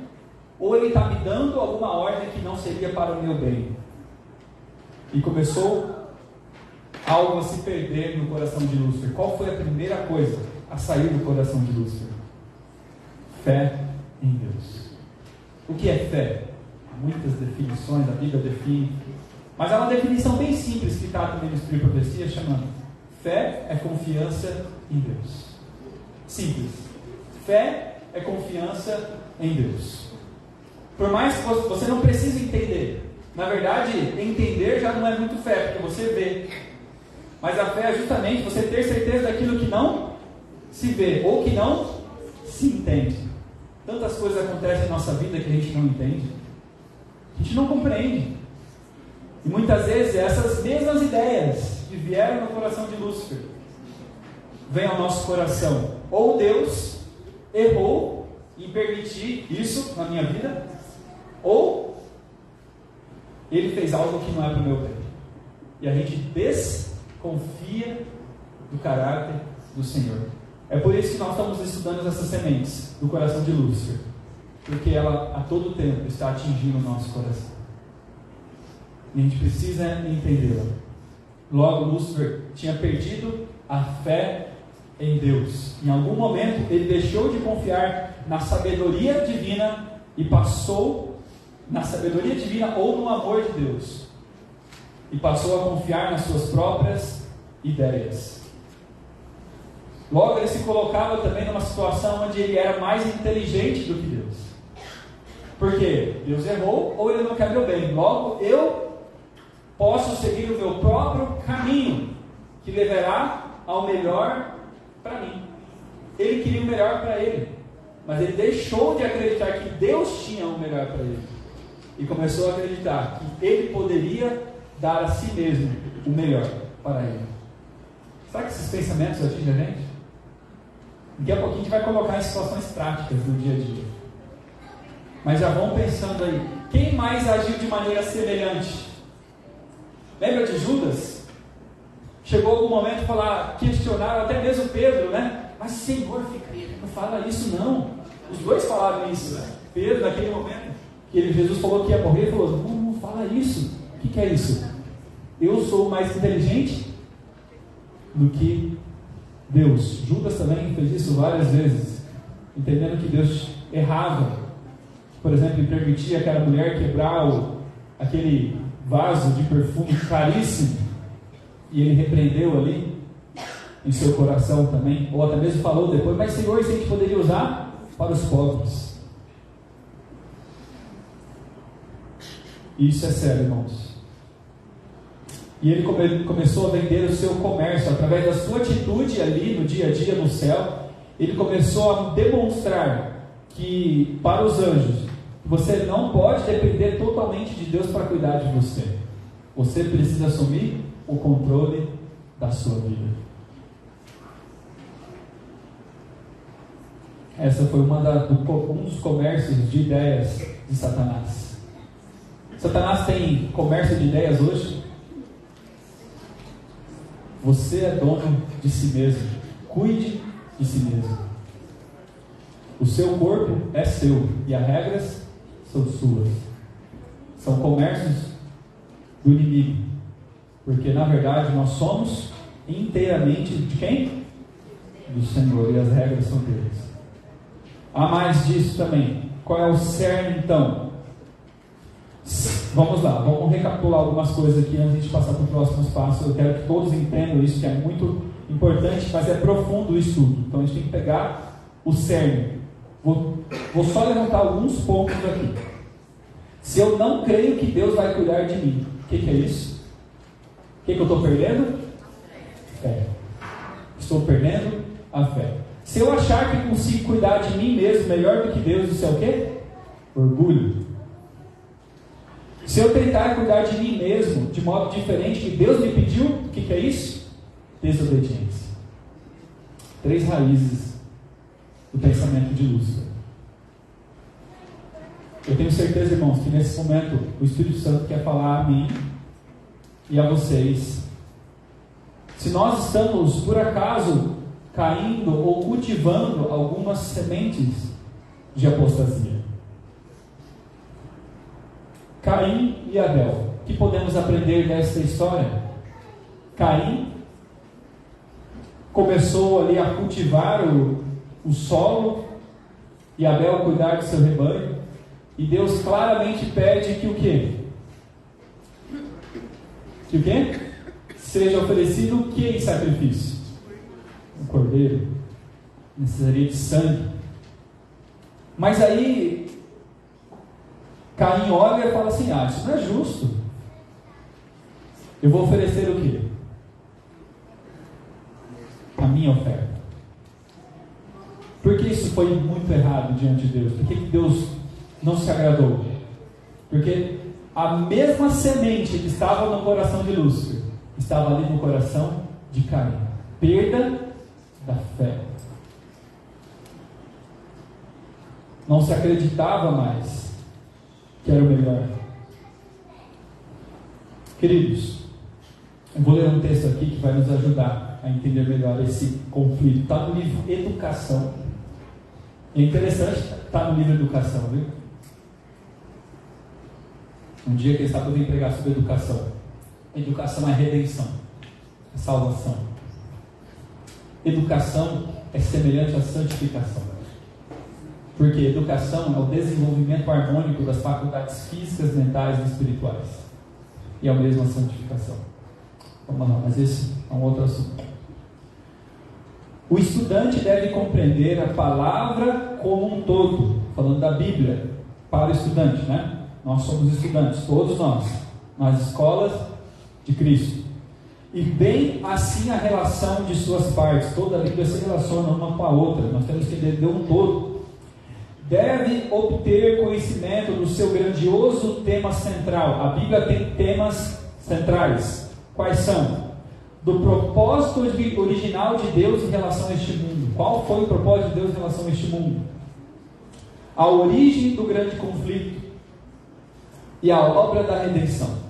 ou ele está me dando alguma ordem que não seria para o meu bem. E começou algo a se perder no coração de Lúcifer. Qual foi a primeira coisa a sair do coração de Lúcifer? Fé em Deus. O que é fé? Há muitas definições, a Bíblia define, mas há uma definição bem simples que está também no Espírito de Profecia, chamando: fé é confiança em Deus. Simples. Fé é confiança em Deus. Por mais que você não precise entender, na verdade, entender já não é muito fé, porque você vê. Mas a fé é justamente você ter certeza daquilo que não se vê, ou que não se entende. Tantas coisas acontecem em nossa vida que a gente não entende, a gente não compreende. E muitas vezes essas mesmas ideias que vieram no coração de Lúcifer vêm ao nosso coração. Ou Deus errou em permitir isso na minha vida, ou Ele fez algo que não é para o meu bem. E a gente desconfia do caráter do Senhor. É por isso que nós estamos estudando essas sementes do coração de Lúcifer, porque ela a todo tempo está atingindo o nosso coração. E a gente precisa entendê-la. Logo, Lúcifer tinha perdido a fé em Deus. Em algum momento, ele deixou de confiar na sabedoria divina e passou na sabedoria divina ou no amor de Deus. E passou a confiar nas suas próprias ideias. Logo, ele se colocava também numa situação onde ele era mais inteligente do que Deus. Porque Deus errou ou ele não quer meu bem. Logo, eu posso seguir o meu próprio caminho, que levará ao melhor para mim. Ele queria o melhor para ele, mas ele deixou de acreditar que Deus tinha o melhor para ele e começou a acreditar que ele poderia dar a si mesmo o melhor para ele. Sabe que esses pensamentos atingem a gente? Daqui a pouquinho a gente vai colocar em situações práticas no dia a dia. Mas já vão pensando aí, quem mais agiu de maneira semelhante? Lembra de Judas? Chegou algum momento de falar, questionaram até mesmo Pedro, né? Mas Senhor, não fala isso não. Os dois falaram isso, né? Pedro, naquele momento que Jesus falou que ia morrer, falou, não fala isso. O que é isso? Eu sou mais inteligente do que Deus. Judas também fez isso várias vezes, entendendo que Deus errava. Por exemplo, ele permitia aquela mulher quebrar aquele vaso de perfume caríssimo, e ele repreendeu ali em seu coração também, ou até mesmo falou depois, mas Senhor, isso a gente poderia usar para os pobres. Isso é sério, irmãos. E ele começou a vender o seu comércio, através da sua atitude ali no dia a dia no céu. Ele começou a demonstrar que para os anjos, você não pode depender totalmente de Deus para cuidar de você. Você precisa assumir o controle da sua vida. Essa foi um dos comércios de ideias de Satanás. Satanás tem comércio de ideias hoje. Você é dono de si mesmo. Cuide de si mesmo. O seu corpo é seu e as regras são suas. São comércios do inimigo. Porque na verdade nós somos inteiramente de quem? Do Senhor, e as regras são deles. Há mais disso também. Qual é o cerne então? Vamos lá, vamos recapitular algumas coisas aqui antes de passar para os próximos passos. Eu quero que todos entendam isso, que é muito importante, mas é profundo o estudo. Então a gente tem que pegar o cerne. Vou só levantar alguns pontos aqui. Se eu não creio que Deus vai cuidar de mim, o que é isso? O que eu estou perdendo? Fé. Estou perdendo a fé. Se eu achar que consigo cuidar de mim mesmo melhor do que Deus, isso é o quê? Orgulho. Se eu tentar cuidar de mim mesmo de modo diferente que Deus me pediu, o que é isso? Desobediência. 3 raízes do pensamento de Lúcifer. Eu tenho certeza, irmãos, que nesse momento o Espírito Santo quer falar a mim e a vocês. Se nós estamos, por acaso, caindo ou cultivando algumas sementes de apostasia. Caim e Abel. O que podemos aprender dessa história? Caim começou ali a cultivar o solo e Abel cuidar do seu rebanho. E Deus claramente pede que o quê? Que o quê? Seja oferecido o que em sacrifício? Um cordeiro. Necessaria de sangue. Mas aí Caim olha e fala assim: isso não é justo. Eu vou oferecer o quê? A minha oferta. Por que isso foi muito errado diante de Deus? Por que Deus não se agradou? Porque a mesma semente que estava no coração de Lúcifer estava ali no coração de Caim. Perda da fé. Não se acreditava mais que era o melhor. Queridos, eu vou ler um texto aqui que vai nos ajudar a entender melhor esse conflito. Está no livro Educação. É interessante estar no livro Educação, viu? Um dia quem sabe eu vou pregar sobre educação. Educação é redenção, é salvação. Educação é semelhante à santificação. Porque educação é o desenvolvimento harmônico das faculdades físicas, mentais e espirituais. E é a mesma santificação. Vamos lá, mas esse é um outro assunto. O estudante deve compreender a palavra como um todo. Falando da Bíblia, para o estudante, né? Nós somos estudantes, todos nós, nas escolas de Cristo. E bem assim a relação de suas partes. Toda a Bíblia se relaciona uma com a outra. Nós temos que entender um todo. Deve obter conhecimento do seu grandioso tema central. A Bíblia tem temas centrais. Quais são? Do propósito original de Deus em relação a este mundo. Qual foi o propósito de Deus em relação a este mundo? A origem do grande conflito e a obra da redenção.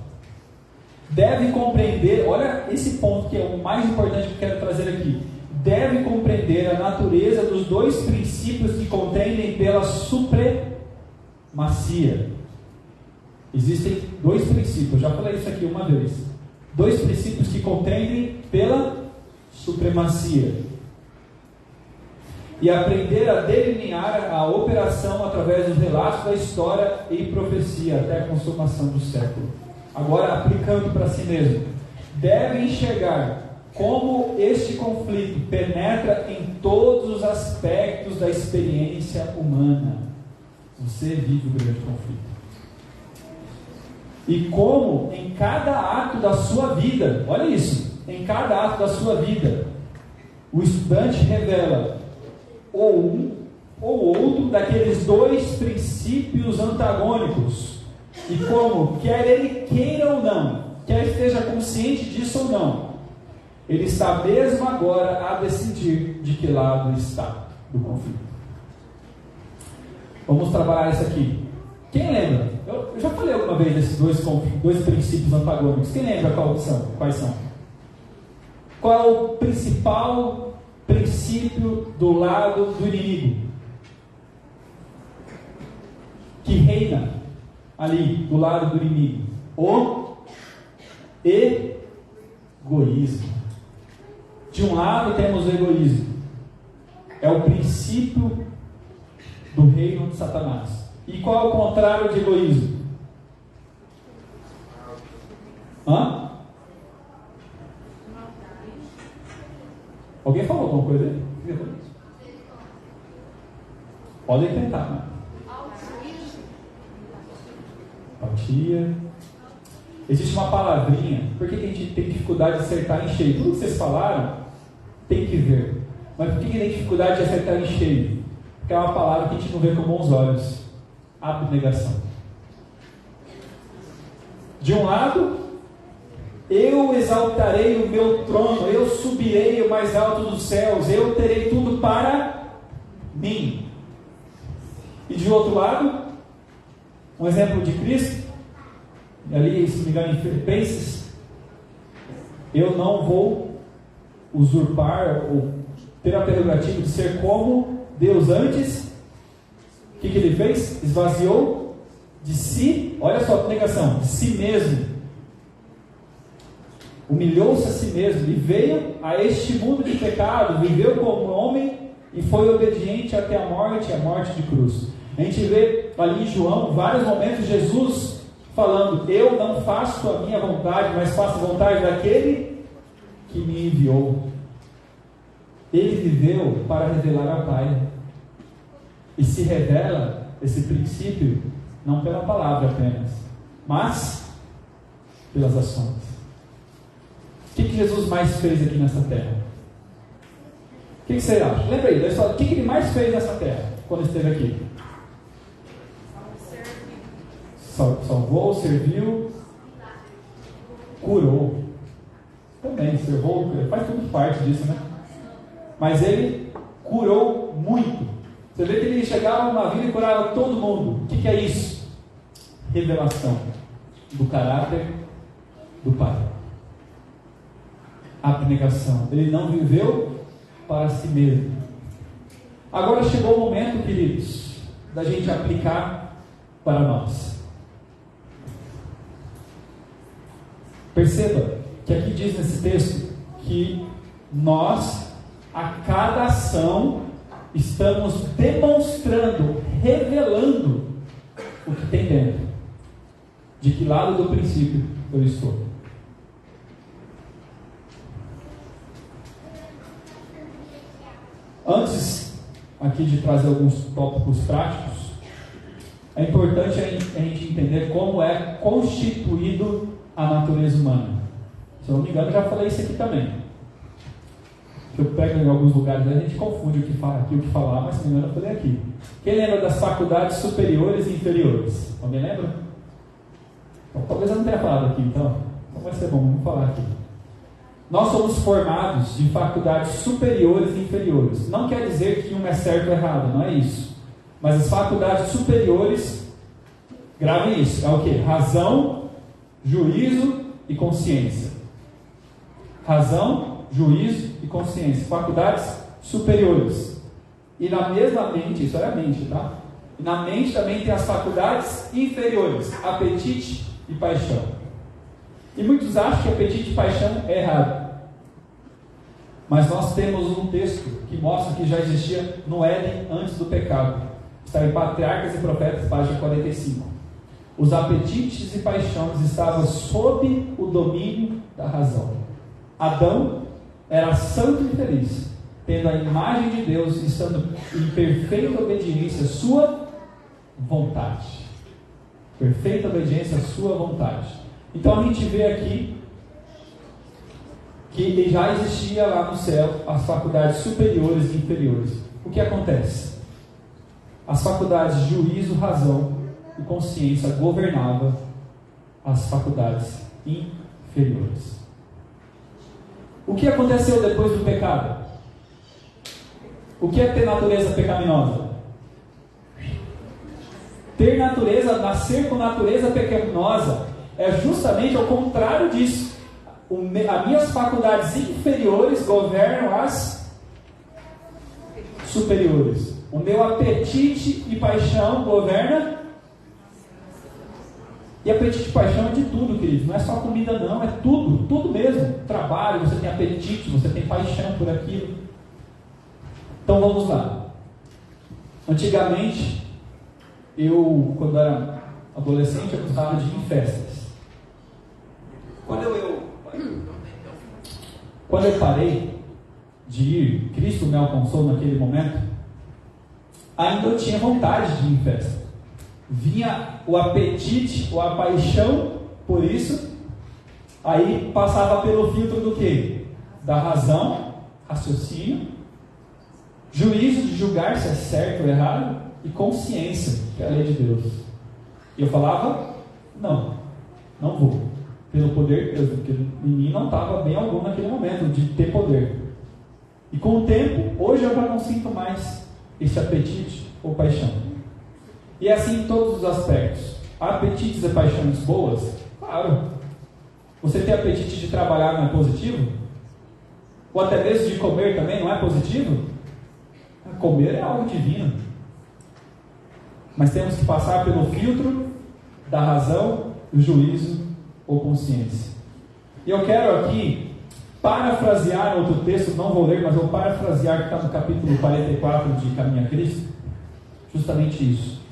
Deve compreender, olha esse ponto que é o mais importante que eu quero trazer aqui. Deve compreender a natureza dos 2 princípios que contendem pela supremacia. Existem 2 princípios, eu já falei isso aqui uma vez. 2 princípios que contendem pela supremacia. E aprender a delinear a operação através dos relatos da história e profecia até a consumação do século. Agora, aplicando para si mesmo, deve enxergar como este conflito penetra em todos os aspectos da experiência humana. Você vive o grande conflito. E como em cada ato da sua vida, olha isso, em cada ato da sua vida, o estudante revela ou um ou outro daqueles 2 princípios antagônicos. E como, quer ele queira ou não, quer esteja consciente disso ou não, ele está mesmo agora a decidir de que lado está do conflito. Vamos trabalhar isso aqui. Quem lembra? Eu já falei alguma vez desses 2 princípios antagônicos. Quem lembra quais são? Qual é o principal princípio do lado do inimigo? Que reina ali do lado do inimigo? O egoísmo. De um lado temos o egoísmo. É o princípio do reino de Satanás. E qual é o contrário de egoísmo? Hã? Alguém falou alguma coisa aí? Podem tentar, né? Empatia. Existe uma palavrinha. Por que a gente tem dificuldade de acertar em cheio? Tudo que vocês falaram tem que ver. Mas por que tem dificuldade de acertar em cheio? Porque é uma palavra que a gente não vê com bons olhos. Abnegação. De um lado, eu exaltarei o meu trono, eu subirei o mais alto dos céus, eu terei tudo para mim. E de outro lado, um exemplo de Cristo, ali, se não me engano, em Filipenses, eu não vou usurpar ou ter a prerrogativa de ser como Deus antes. O que ele fez? Esvaziou de si, olha só a negação, de si mesmo. Humilhou-se a si mesmo e veio a este mundo de pecado, viveu como homem e foi obediente até a morte de cruz. A gente vê ali em João, vários momentos, Jesus falando: eu não faço a minha vontade, mas faço a vontade daquele que me enviou. Ele viveu para revelar ao Pai. E se revela esse princípio não pela palavra apenas, mas pelas ações. O que Jesus mais fez aqui nessa terra? O que você acha? Lembra aí da história. O que ele mais fez nessa terra quando esteve aqui? Salvou, serviu, curou. Também, servou, faz tudo parte disso, né? Mas ele curou muito. Você vê que ele chegava numa vila e curava todo mundo. O que é isso? Revelação do caráter do Pai. Abnegação. Ele não viveu para si mesmo. Agora chegou o momento, queridos, da gente aplicar para nós. Perceba que aqui diz nesse texto que nós, a cada ação, estamos demonstrando, revelando o que tem dentro. De que lado do princípio eu estou. Antes aqui de trazer alguns tópicos práticos, é importante a gente entender como é constituído a natureza humana. Se eu não me engano, já falei isso aqui também. Eu pego em alguns lugares, a gente confunde o que fala aqui, o que falar, mas se não me engano, eu falei aqui. Quem lembra das faculdades superiores e inferiores? Alguém lembra? Então, talvez eu não tenha falado aqui, então vai ser bom, vamos falar aqui. Nós somos formados de faculdades superiores e inferiores. Não quer dizer que um é certo ou errado, não é isso. Mas as faculdades superiores, gravem isso, é o que? Razão, juízo e consciência. Razão, juízo e consciência. Faculdades superiores. E na mesma mente, isso é a mente, tá? E na mente também tem as faculdades inferiores, apetite e paixão. E muitos acham que apetite e paixão é errado. Mas nós temos um texto que mostra que já existia no Éden antes do pecado. Está em Patriarcas e Profetas, página 45. Os apetites e paixões estavam sob o domínio da razão. Adão era santo e feliz, tendo a imagem de Deus e estando em perfeita obediência à sua vontade. Perfeita obediência à sua vontade. Então a gente vê aqui que já existia lá no céu as faculdades superiores e inferiores. O que acontece? As faculdades de juízo, razão e consciência governavam as faculdades inferiores. O que aconteceu depois do pecado? O que é ter natureza pecaminosa? Ter natureza, nascer com natureza pecaminosa é justamente ao contrário disso. As minhas faculdades inferiores governam as superiores. O meu apetite e paixão governa E apetite e paixão é de tudo, queridos. Não é só comida, não. É tudo. Tudo mesmo. Trabalho, você tem apetite, você tem paixão por aquilo. Então vamos lá. Antigamente, quando era adolescente, eu gostava de ir em festas. Quando eu parei de ir, Cristo me alcançou naquele momento, ainda eu tinha vontade de ir em festa. Vinha o apetite, ou a paixão por isso, aí passava pelo filtro do quê? Da razão, raciocínio, juízo de julgar se é certo ou errado, e consciência, que é a lei de Deus. E eu falava, não vou, pelo poder de Deus, porque em mim não estava bem algum naquele momento de ter poder. E com o tempo, hoje eu já não sinto mais esse apetite ou paixão. E é assim em todos os aspectos. Apetites e paixões boas? Claro. Você ter apetite de trabalhar não é positivo? Ou até mesmo de comer também não é positivo? Comer é algo divino. Mas temos que passar pelo filtro da razão, do juízo ou consciência. E eu quero aqui parafrasear outro texto, não vou ler, mas vou parafrasear que está no capítulo 44 de Caminho a Cristo. Justamente isso.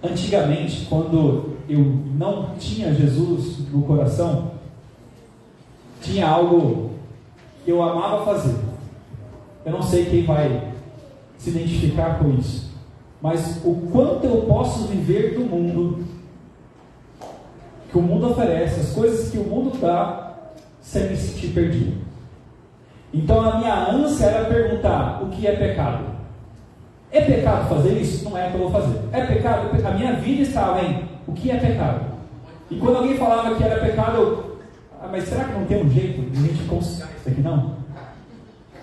Antigamente, quando eu não tinha Jesus no coração, tinha algo que eu amava fazer. Eu não sei quem vai se identificar com isso, mas o quanto eu posso viver do mundo, que o mundo oferece, as coisas que o mundo dá, sem me sentir perdido. Então a minha ânsia era perguntar: o que é pecado? É pecado fazer isso? Não é o que eu vou fazer. É pecado? A minha vida estava em o que é pecado. E quando alguém falava que era pecado, mas será que não tem um jeito de a gente conciliar isso aqui não?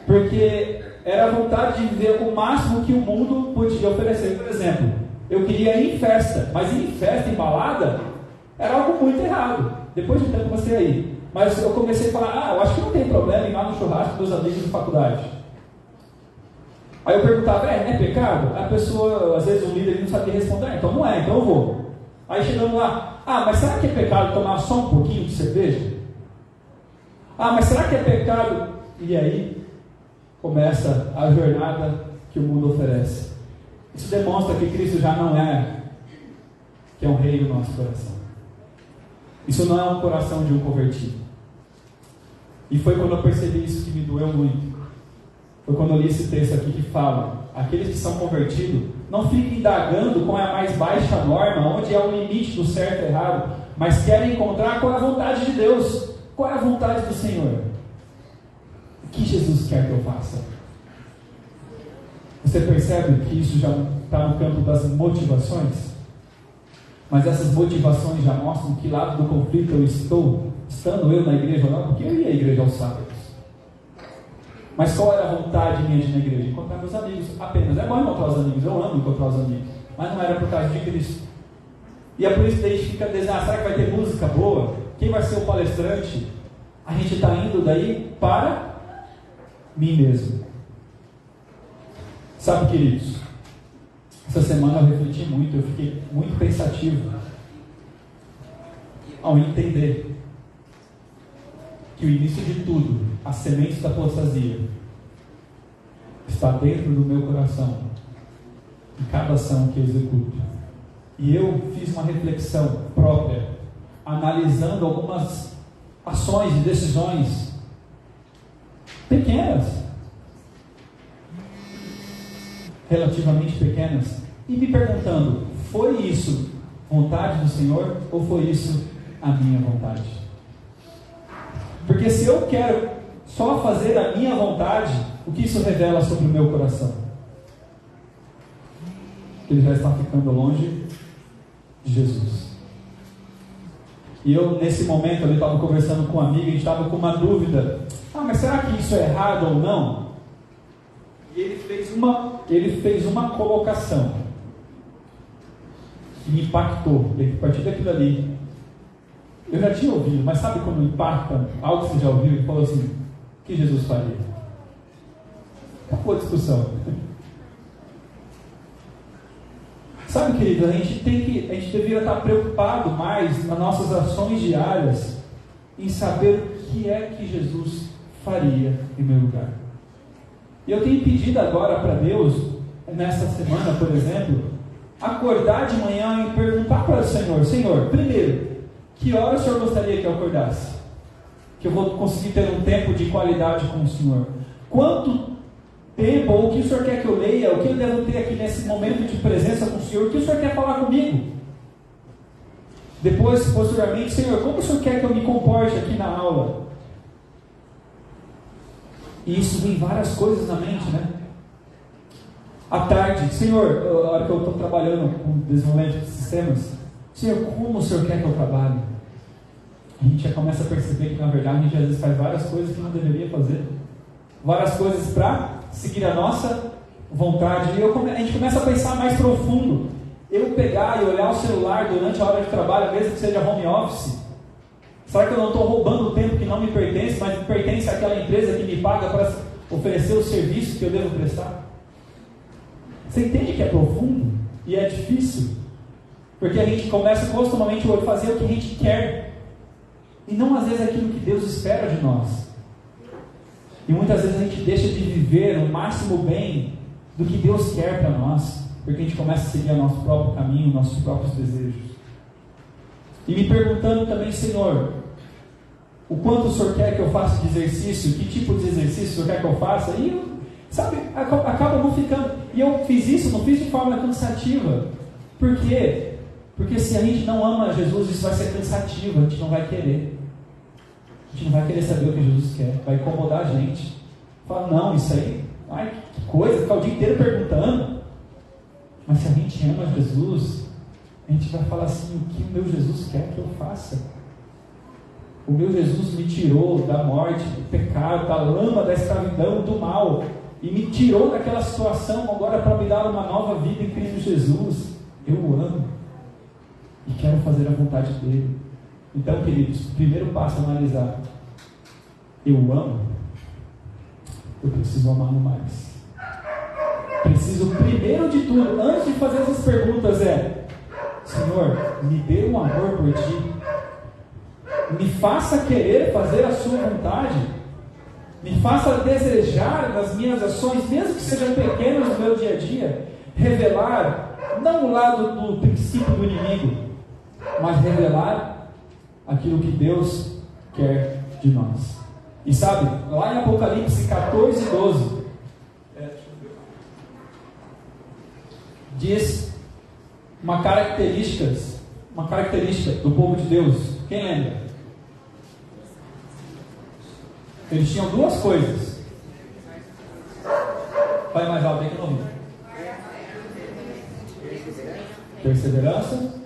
Porque era a vontade de viver o máximo que o mundo podia oferecer. Por exemplo, eu queria ir em festa, mas ir em festa, em balada, era algo muito errado. Depois de um tempo eu comecei a ir. Mas eu comecei a falar, eu acho que não tem problema ir lá no churrasco dos meus amigos de faculdade. Aí eu perguntava, é pecado? A pessoa, às vezes o líder não sabia responder, então não é, então eu vou. Aí chegando lá, mas será que é pecado tomar só um pouquinho de cerveja? Mas será que é pecado? E aí começa a jornada que o mundo oferece. Isso demonstra que Cristo já não é, que é um rei no nosso coração. Isso não é um coração de um convertido. E foi quando eu percebi isso que me doeu muito. Foi quando eu li esse texto aqui que fala: aqueles que são convertidos não ficam indagando qual é a mais baixa norma, onde é o limite do certo e errado, mas querem encontrar qual é a vontade de Deus, qual é a vontade do Senhor. O que Jesus quer que eu faça? Você percebe que isso já está no campo das motivações? Mas essas motivações já mostram que lado do conflito eu estou, estando eu na igreja ou não, porque eu ia à igreja aos sábados. Mas qual era a vontade minha de ir na igreja? Encontrar meus amigos apenas. É bom encontrar os amigos, eu amo encontrar os amigos, mas não era por causa de Cristo. E é por isso que a gente fica dizendo, será que vai ter música boa? Quem vai ser o palestrante? A gente está indo daí para mim mesmo. Sabe, queridos, essa semana eu refleti muito, eu fiquei muito pensativo ao entender que o início de tudo, a semente da apostasia, está dentro do meu coração, em cada ação que eu executo. E eu fiz uma reflexão própria, analisando algumas ações e decisões pequenas, relativamente pequenas, e me perguntando: foi isso vontade do Senhor ou foi isso a minha vontade? Porque se eu quero só fazer a minha vontade, o que isso revela sobre o meu coração? Que ele já está ficando longe de Jesus. E eu, nesse momento, eu estava conversando com um amigo, a gente estava com uma dúvida: mas será que isso é errado ou não? E ele fez uma colocação que me impactou. E a partir daquilo ali, eu já tinha ouvido, mas sabe quando impacta algo que você já ouviu e falou assim: o que Jesus faria? Acabou a discussão. Sabe, querido, a gente deveria estar preocupado mais nas nossas ações diárias em saber o que é que Jesus faria em meu lugar. E eu tenho pedido agora para Deus, nessa semana, por exemplo, acordar de manhã e perguntar para o Senhor: Senhor, primeiro, que hora o Senhor gostaria que eu acordasse? Que eu vou conseguir ter um tempo de qualidade com o Senhor? Quanto tempo, ou o que o Senhor quer que eu leia, o que eu devo ter aqui nesse momento de presença com o Senhor, o que o Senhor quer falar comigo? Depois, posteriormente, Senhor, como o Senhor quer que eu me comporte aqui na aula? E isso vem várias coisas na mente, né? À tarde, Senhor, a hora que eu estou trabalhando com desenvolvimento de sistemas, Senhor, como o Senhor quer que eu trabalhe? A gente já começa a perceber que, na verdade, a gente às vezes faz várias coisas que não deveria fazer. Várias coisas para seguir a nossa vontade. E a gente começa a pensar mais profundo. Eu pegar e olhar o celular durante a hora de trabalho, mesmo que seja home office, será que eu não estou roubando o tempo que não me pertence, mas pertence àquela empresa que me paga para oferecer o serviço que eu devo prestar? Você entende que é profundo e é difícil? Porque a gente começa costumamente a fazer o que a gente quer e não às vezes aquilo que Deus espera de nós. E muitas vezes a gente deixa de viver o máximo bem do que Deus quer para nós, porque a gente começa a seguir o nosso próprio caminho, nossos próprios desejos. E me perguntando também: Senhor, o quanto o Senhor quer que eu faça de exercício, que tipo de exercício o Senhor quer que eu faça? E sabe, acaba não ficando. E eu fiz isso, não fiz de forma cansativa. Por quê? Porque se a gente não ama Jesus, isso vai ser cansativo, a gente não vai querer. A gente não vai querer saber o que Jesus quer, vai incomodar a gente. Fala, não, isso aí, ai, que coisa, ficar o dia inteiro perguntando. Mas se a gente ama Jesus, a gente vai falar assim: o que o meu Jesus quer que eu faça? O meu Jesus me tirou da morte, do pecado, da lama, da escravidão, do mal, e me tirou daquela situação agora para me dar uma nova vida em Cristo Jesus. Eu o amo e quero fazer a vontade dele. Então, queridos, o primeiro passo é analisar: eu amo, eu preciso amá-lo mais. Preciso, primeiro de tudo, antes de fazer essas perguntas, Senhor, me dê um amor por ti, me faça querer fazer a sua vontade, me faça desejar nas minhas ações, mesmo que sejam pequenas no meu dia a dia, revelar, não o lado do princípio do inimigo, mas revelar aquilo que Deus quer de nós. E sabe, lá em Apocalipse 14, 12, diz uma característica do povo de Deus. Quem lembra? Eles tinham duas coisas. Vai mais alto aí que eu não vi. Perseverança.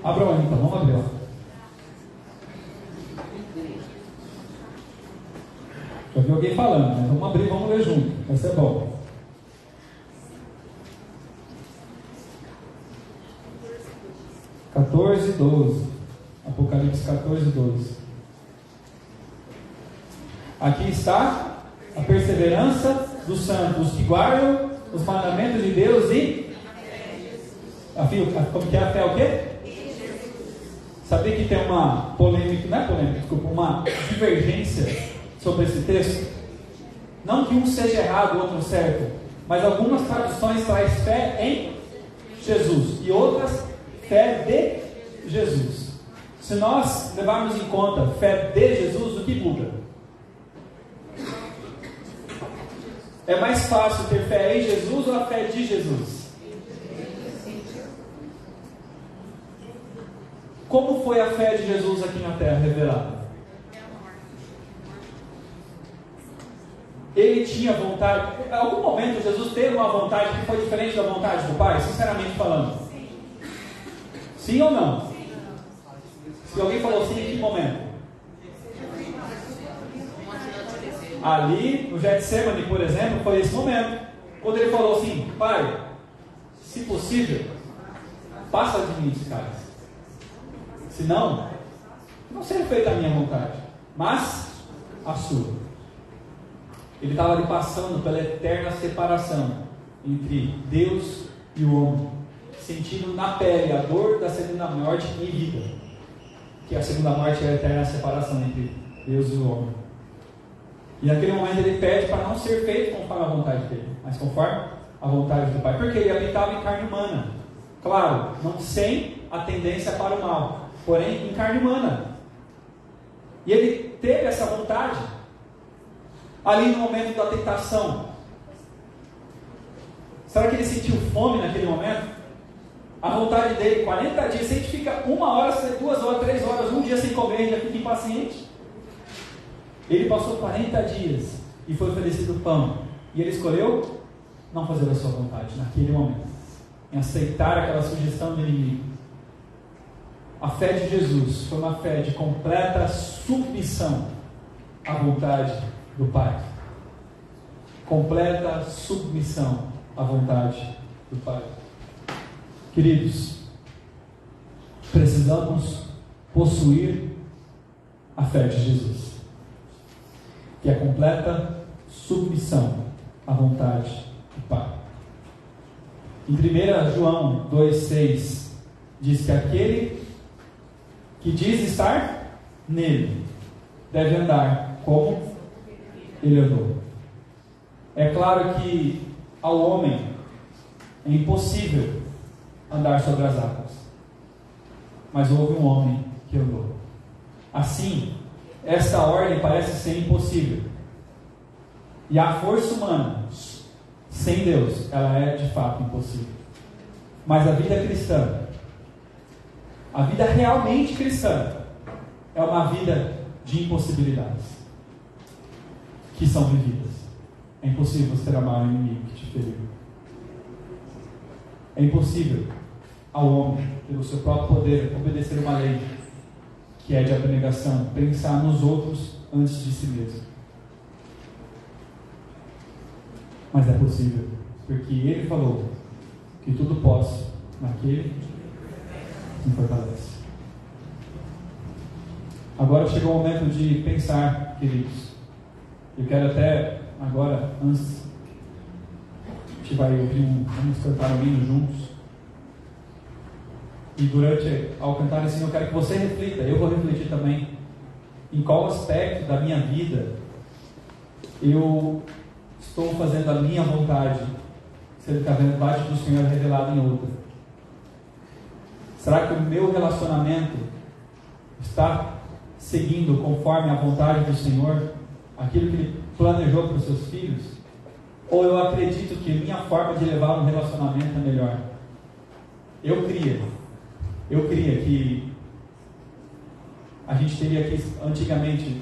Abra aí então, vamos abrir lá. Já vi alguém falando, mas vamos abrir, vamos ler junto, vai ser bom. Apocalipse 14, 12. Aqui está a perseverança dos santos, que guardam os mandamentos de Deus e como que é a fé o quê? Sabia que tem uma polêmica, não é polêmica, desculpa, uma divergência sobre esse texto? Não que um seja errado, o outro certo, mas algumas traduções traz fé em Jesus e outras fé de Jesus. Se nós levarmos em conta fé de Jesus, o que muda? É mais fácil ter fé em Jesus ou a fé de Jesus? Como foi a fé de Jesus aqui na terra revelada? Ele tinha vontade. Em algum momento Jesus teve uma vontade que foi diferente da vontade do Pai? Sinceramente falando. Sim ou não? Se alguém falou sim, em que momento? Ali no Getsemane, por exemplo, foi esse momento. Quando ele falou assim: Pai, se possível, passa de mim esse cálice. Se não seja feita a minha vontade, mas a sua. Ele estava ali passando pela eterna separação entre Deus e o homem, sentindo na pele a dor da segunda morte e vida, que a segunda morte é a eterna separação entre Deus e o homem. E naquele momento ele pede para não ser feito conforme a vontade dele, mas conforme a vontade do Pai, porque ele habitava em carne humana, claro, não sem a tendência para o mal, porém em carne humana. E ele teve essa vontade ali no momento da tentação. Será que ele sentiu fome naquele momento? A vontade dele, 40 dias, se a gente fica 1 hora, 2 horas, 3 horas, um dia sem comer, a gente já fica impaciente. Ele passou 40 dias e foi oferecido pão. E ele escolheu não fazer a sua vontade naquele momento, em aceitar aquela sugestão do inimigo. A fé de Jesus foi uma fé de completa submissão à vontade do Pai. Completa submissão à vontade do Pai. Queridos, precisamos possuir a fé de Jesus, que é completa submissão à vontade do Pai. Em 1 João 2,6 diz que aquele que diz estar nele deve andar como ele andou. É claro que ao homem é impossível andar sobre as águas, mas houve um homem que andou. Assim, esta ordem parece ser impossível, e a força humana sem Deus, ela é de fato impossível. Mas a vida cristã, a vida realmente cristã, é uma vida de impossibilidades que são vividas. É impossível você amar o inimigo que te feriu. É impossível ao homem, pelo seu próprio poder, obedecer uma lei que é de abnegação, pensar nos outros antes de si mesmo. Mas é possível, porque Ele falou que tudo posso naquele que me fortalece. Agora chegou o momento de pensar, queridos. Eu quero até agora, antes, a gente vai ouvir vamos cantar um hino juntos. E durante, ao cantar esse hino, eu quero que você reflita, eu vou refletir também, em qual aspecto da minha vida eu estou fazendo a minha vontade, sendo que a vontade do Senhor é revelada em outra. Será que o meu relacionamento está seguindo conforme a vontade do Senhor, aquilo que Ele planejou para os seus filhos? Ou eu acredito que minha forma de levar um relacionamento é melhor? Eu cria que a gente teria que antigamente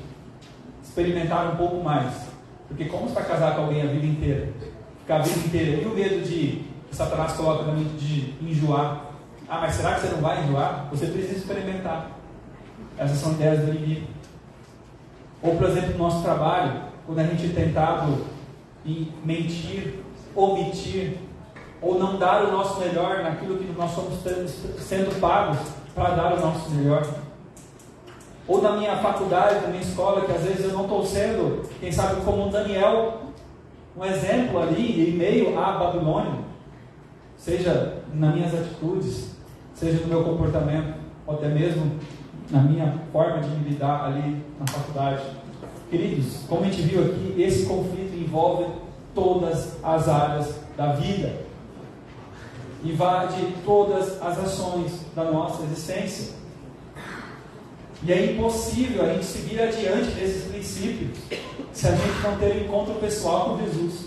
experimentar um pouco mais, porque como você vai casar com alguém a vida inteira, ficar a vida inteira, e o medo de que Satanás coloca na mente de enjoar? Ah, mas será que você não vai enjoar? Você precisa experimentar. Essas são ideias do inimigo. Ou, por exemplo, no nosso trabalho, quando a gente é tentado em mentir, omitir, ou não dar o nosso melhor naquilo que nós somos sendo pagos para dar o nosso melhor. Ou na minha faculdade, na minha escola, que às vezes eu não estou sendo, quem sabe como um Daniel, um exemplo ali em meio à Babilônia, seja nas minhas atitudes, seja no meu comportamento, ou até mesmo na minha forma de me lidar ali na faculdade. Queridos, como a gente viu aqui, esse conflito envolve todas as áreas da vida, invade todas as ações da nossa existência. E é impossível a gente seguir adiante desses princípios se a gente não ter um encontro pessoal com Jesus.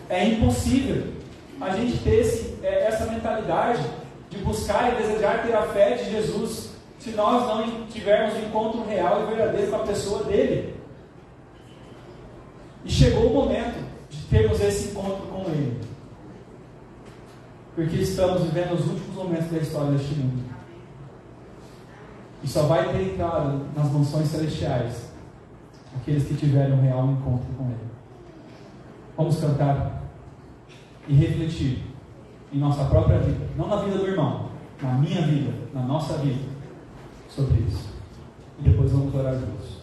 É impossível a gente ter essa mentalidade de buscar e desejar ter a fé de Jesus se nós não tivermos um encontro real e verdadeiro com a pessoa dele. E chegou o momento de termos esse encontro com Ele, porque estamos vivendo os últimos momentos da história deste mundo, e só vai ter entrado nas mansões celestiais aqueles que tiverem um real encontro com Ele. Vamos cantar e refletir em nossa própria vida, não na vida do irmão, na minha vida, na nossa vida, sobre isso. E depois vamos orar juntos.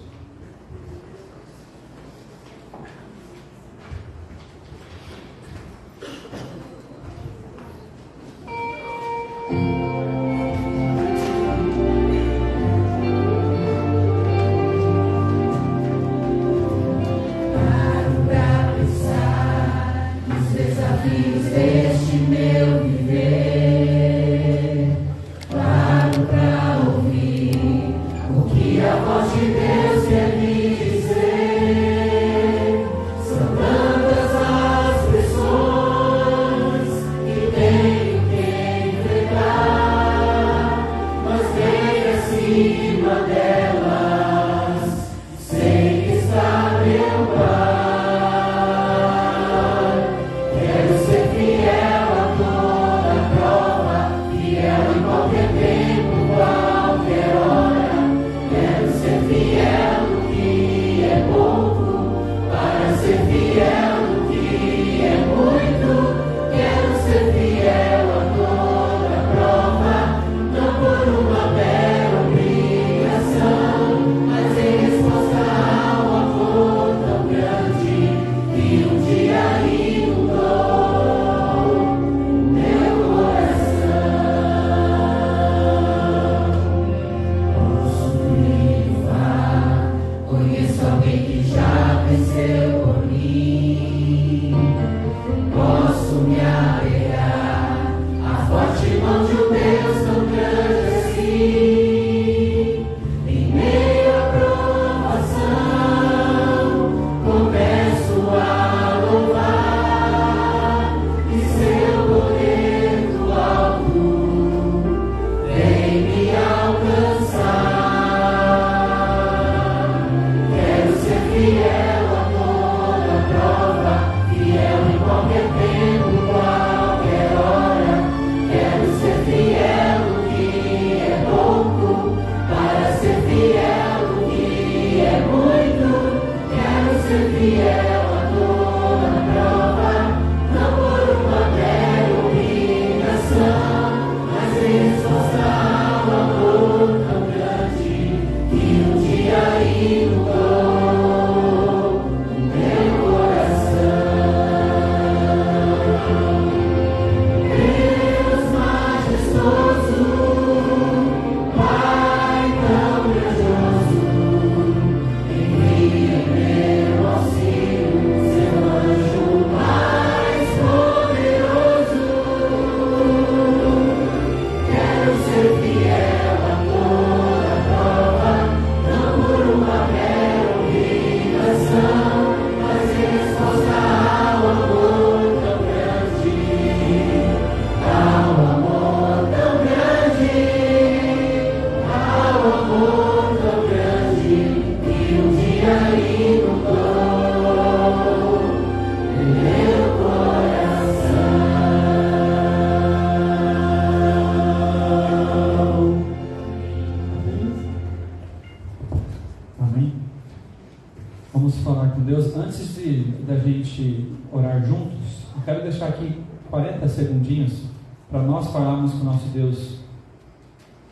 Da gente orar juntos, eu quero deixar aqui 40 segundinhos para nós falarmos com o nosso Deus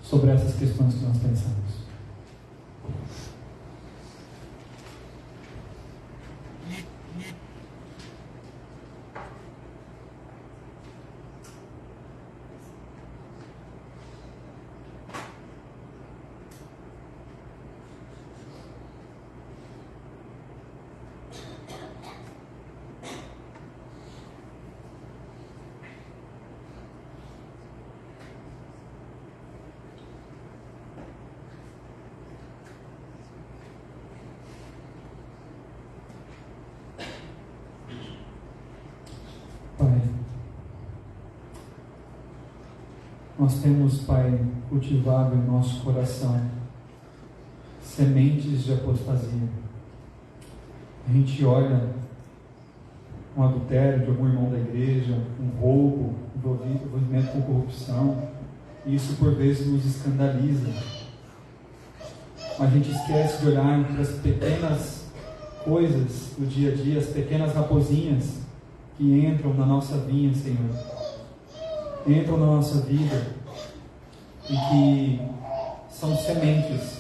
sobre essas questões que nós pensamos. Nós temos, Pai, cultivado em nosso coração sementes de apostasia. A gente olha um adultério de algum irmão da igreja, um roubo, envolvimento com corrupção, e isso por vezes nos escandaliza. Mas a gente esquece de olhar para as pequenas coisas do dia a dia, as pequenas raposinhas que entram na nossa vinha, Senhor. Entram na nossa vida e que são sementes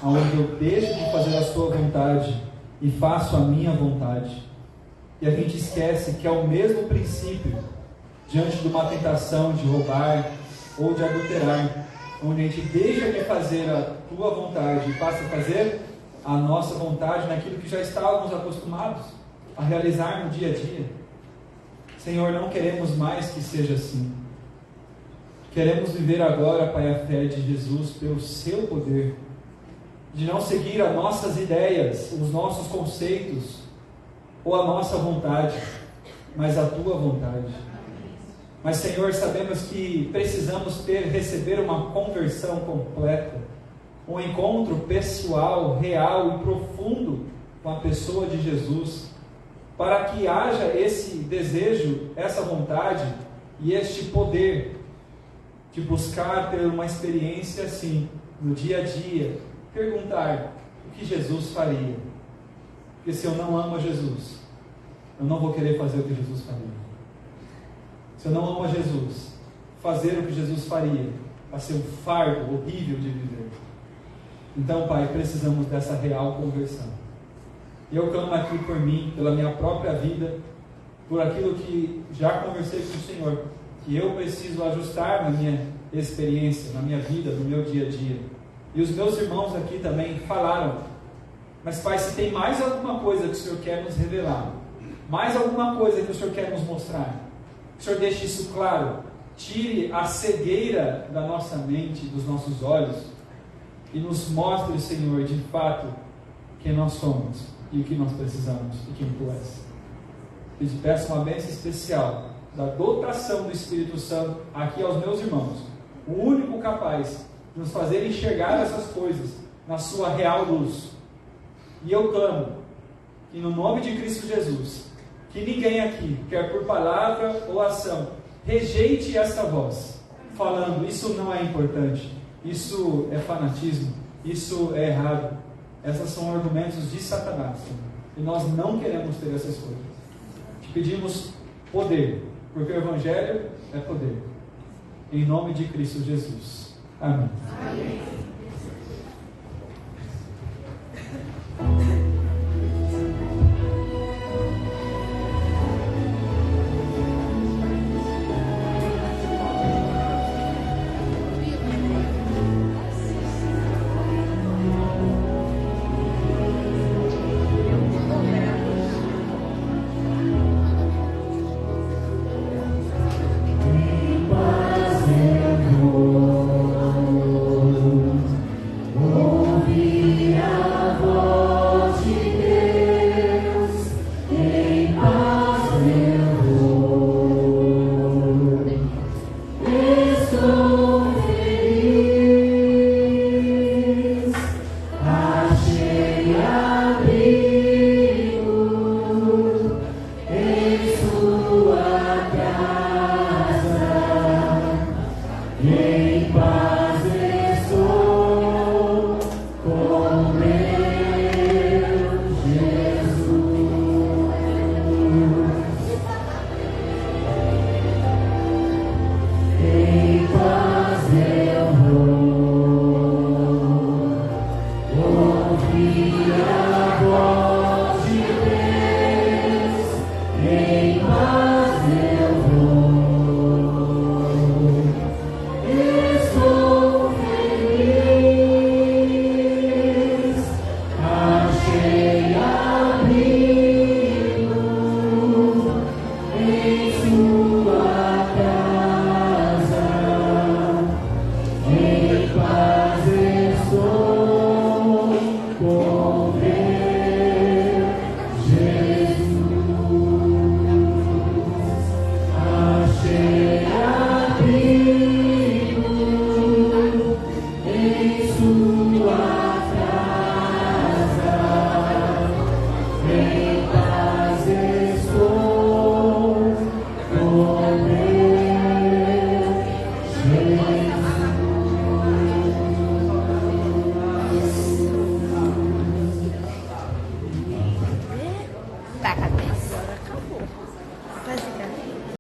onde eu deixo de fazer a sua vontade e faço a minha vontade. E a gente esquece que é o mesmo princípio diante de uma tentação de roubar, ou de adulterar, onde a gente deixa de fazer a tua vontade e passa a fazer a nossa vontade naquilo que já estávamos acostumados a realizar no dia a dia. Senhor, não queremos mais que seja assim. Queremos viver agora, Pai, a fé de Jesus pelo seu poder, de não seguir as nossas ideias, os nossos conceitos ou a nossa vontade, mas a tua vontade. Mas, Senhor, sabemos que precisamos receber uma conversão completa, um encontro pessoal, real e profundo com a pessoa de Jesus, para que haja esse desejo, essa vontade e este poder de buscar ter uma experiência assim, no dia a dia, perguntar o que Jesus faria. Porque se eu não amo a Jesus, eu não vou querer fazer o que Jesus faria. Se eu não amo a Jesus, fazer o que Jesus faria vai ser um fardo horrível de viver. Então, Pai, precisamos dessa real conversão. E eu clamo aqui por mim, pela minha própria vida, por aquilo que já conversei com o Senhor, que eu preciso ajustar na minha experiência, na minha vida, no meu dia a dia. E os meus irmãos aqui também falaram. Mas, Pai, se tem mais alguma coisa que o Senhor quer nos revelar, mais alguma coisa que o Senhor quer nos mostrar, que o Senhor deixe isso claro. Tire a cegueira da nossa mente, dos nossos olhos, e nos mostre, Senhor, de fato, quem nós somos e o que nós precisamos e quem Tu és. E te peço uma bênção especial da dotação do Espírito Santo aqui aos meus irmãos, o único capaz de nos fazer enxergar essas coisas na sua real luz. E eu clamo que no nome de Cristo Jesus, que ninguém aqui, quer por palavra ou ação, rejeite essa voz, falando, isso não é importante, isso é fanatismo, isso é errado. Essas são argumentos de Satanás, e nós não queremos ter essas coisas. Te pedimos poder, porque o Evangelho é poder. Em nome de Cristo Jesus. Amém. Amém. Em paz.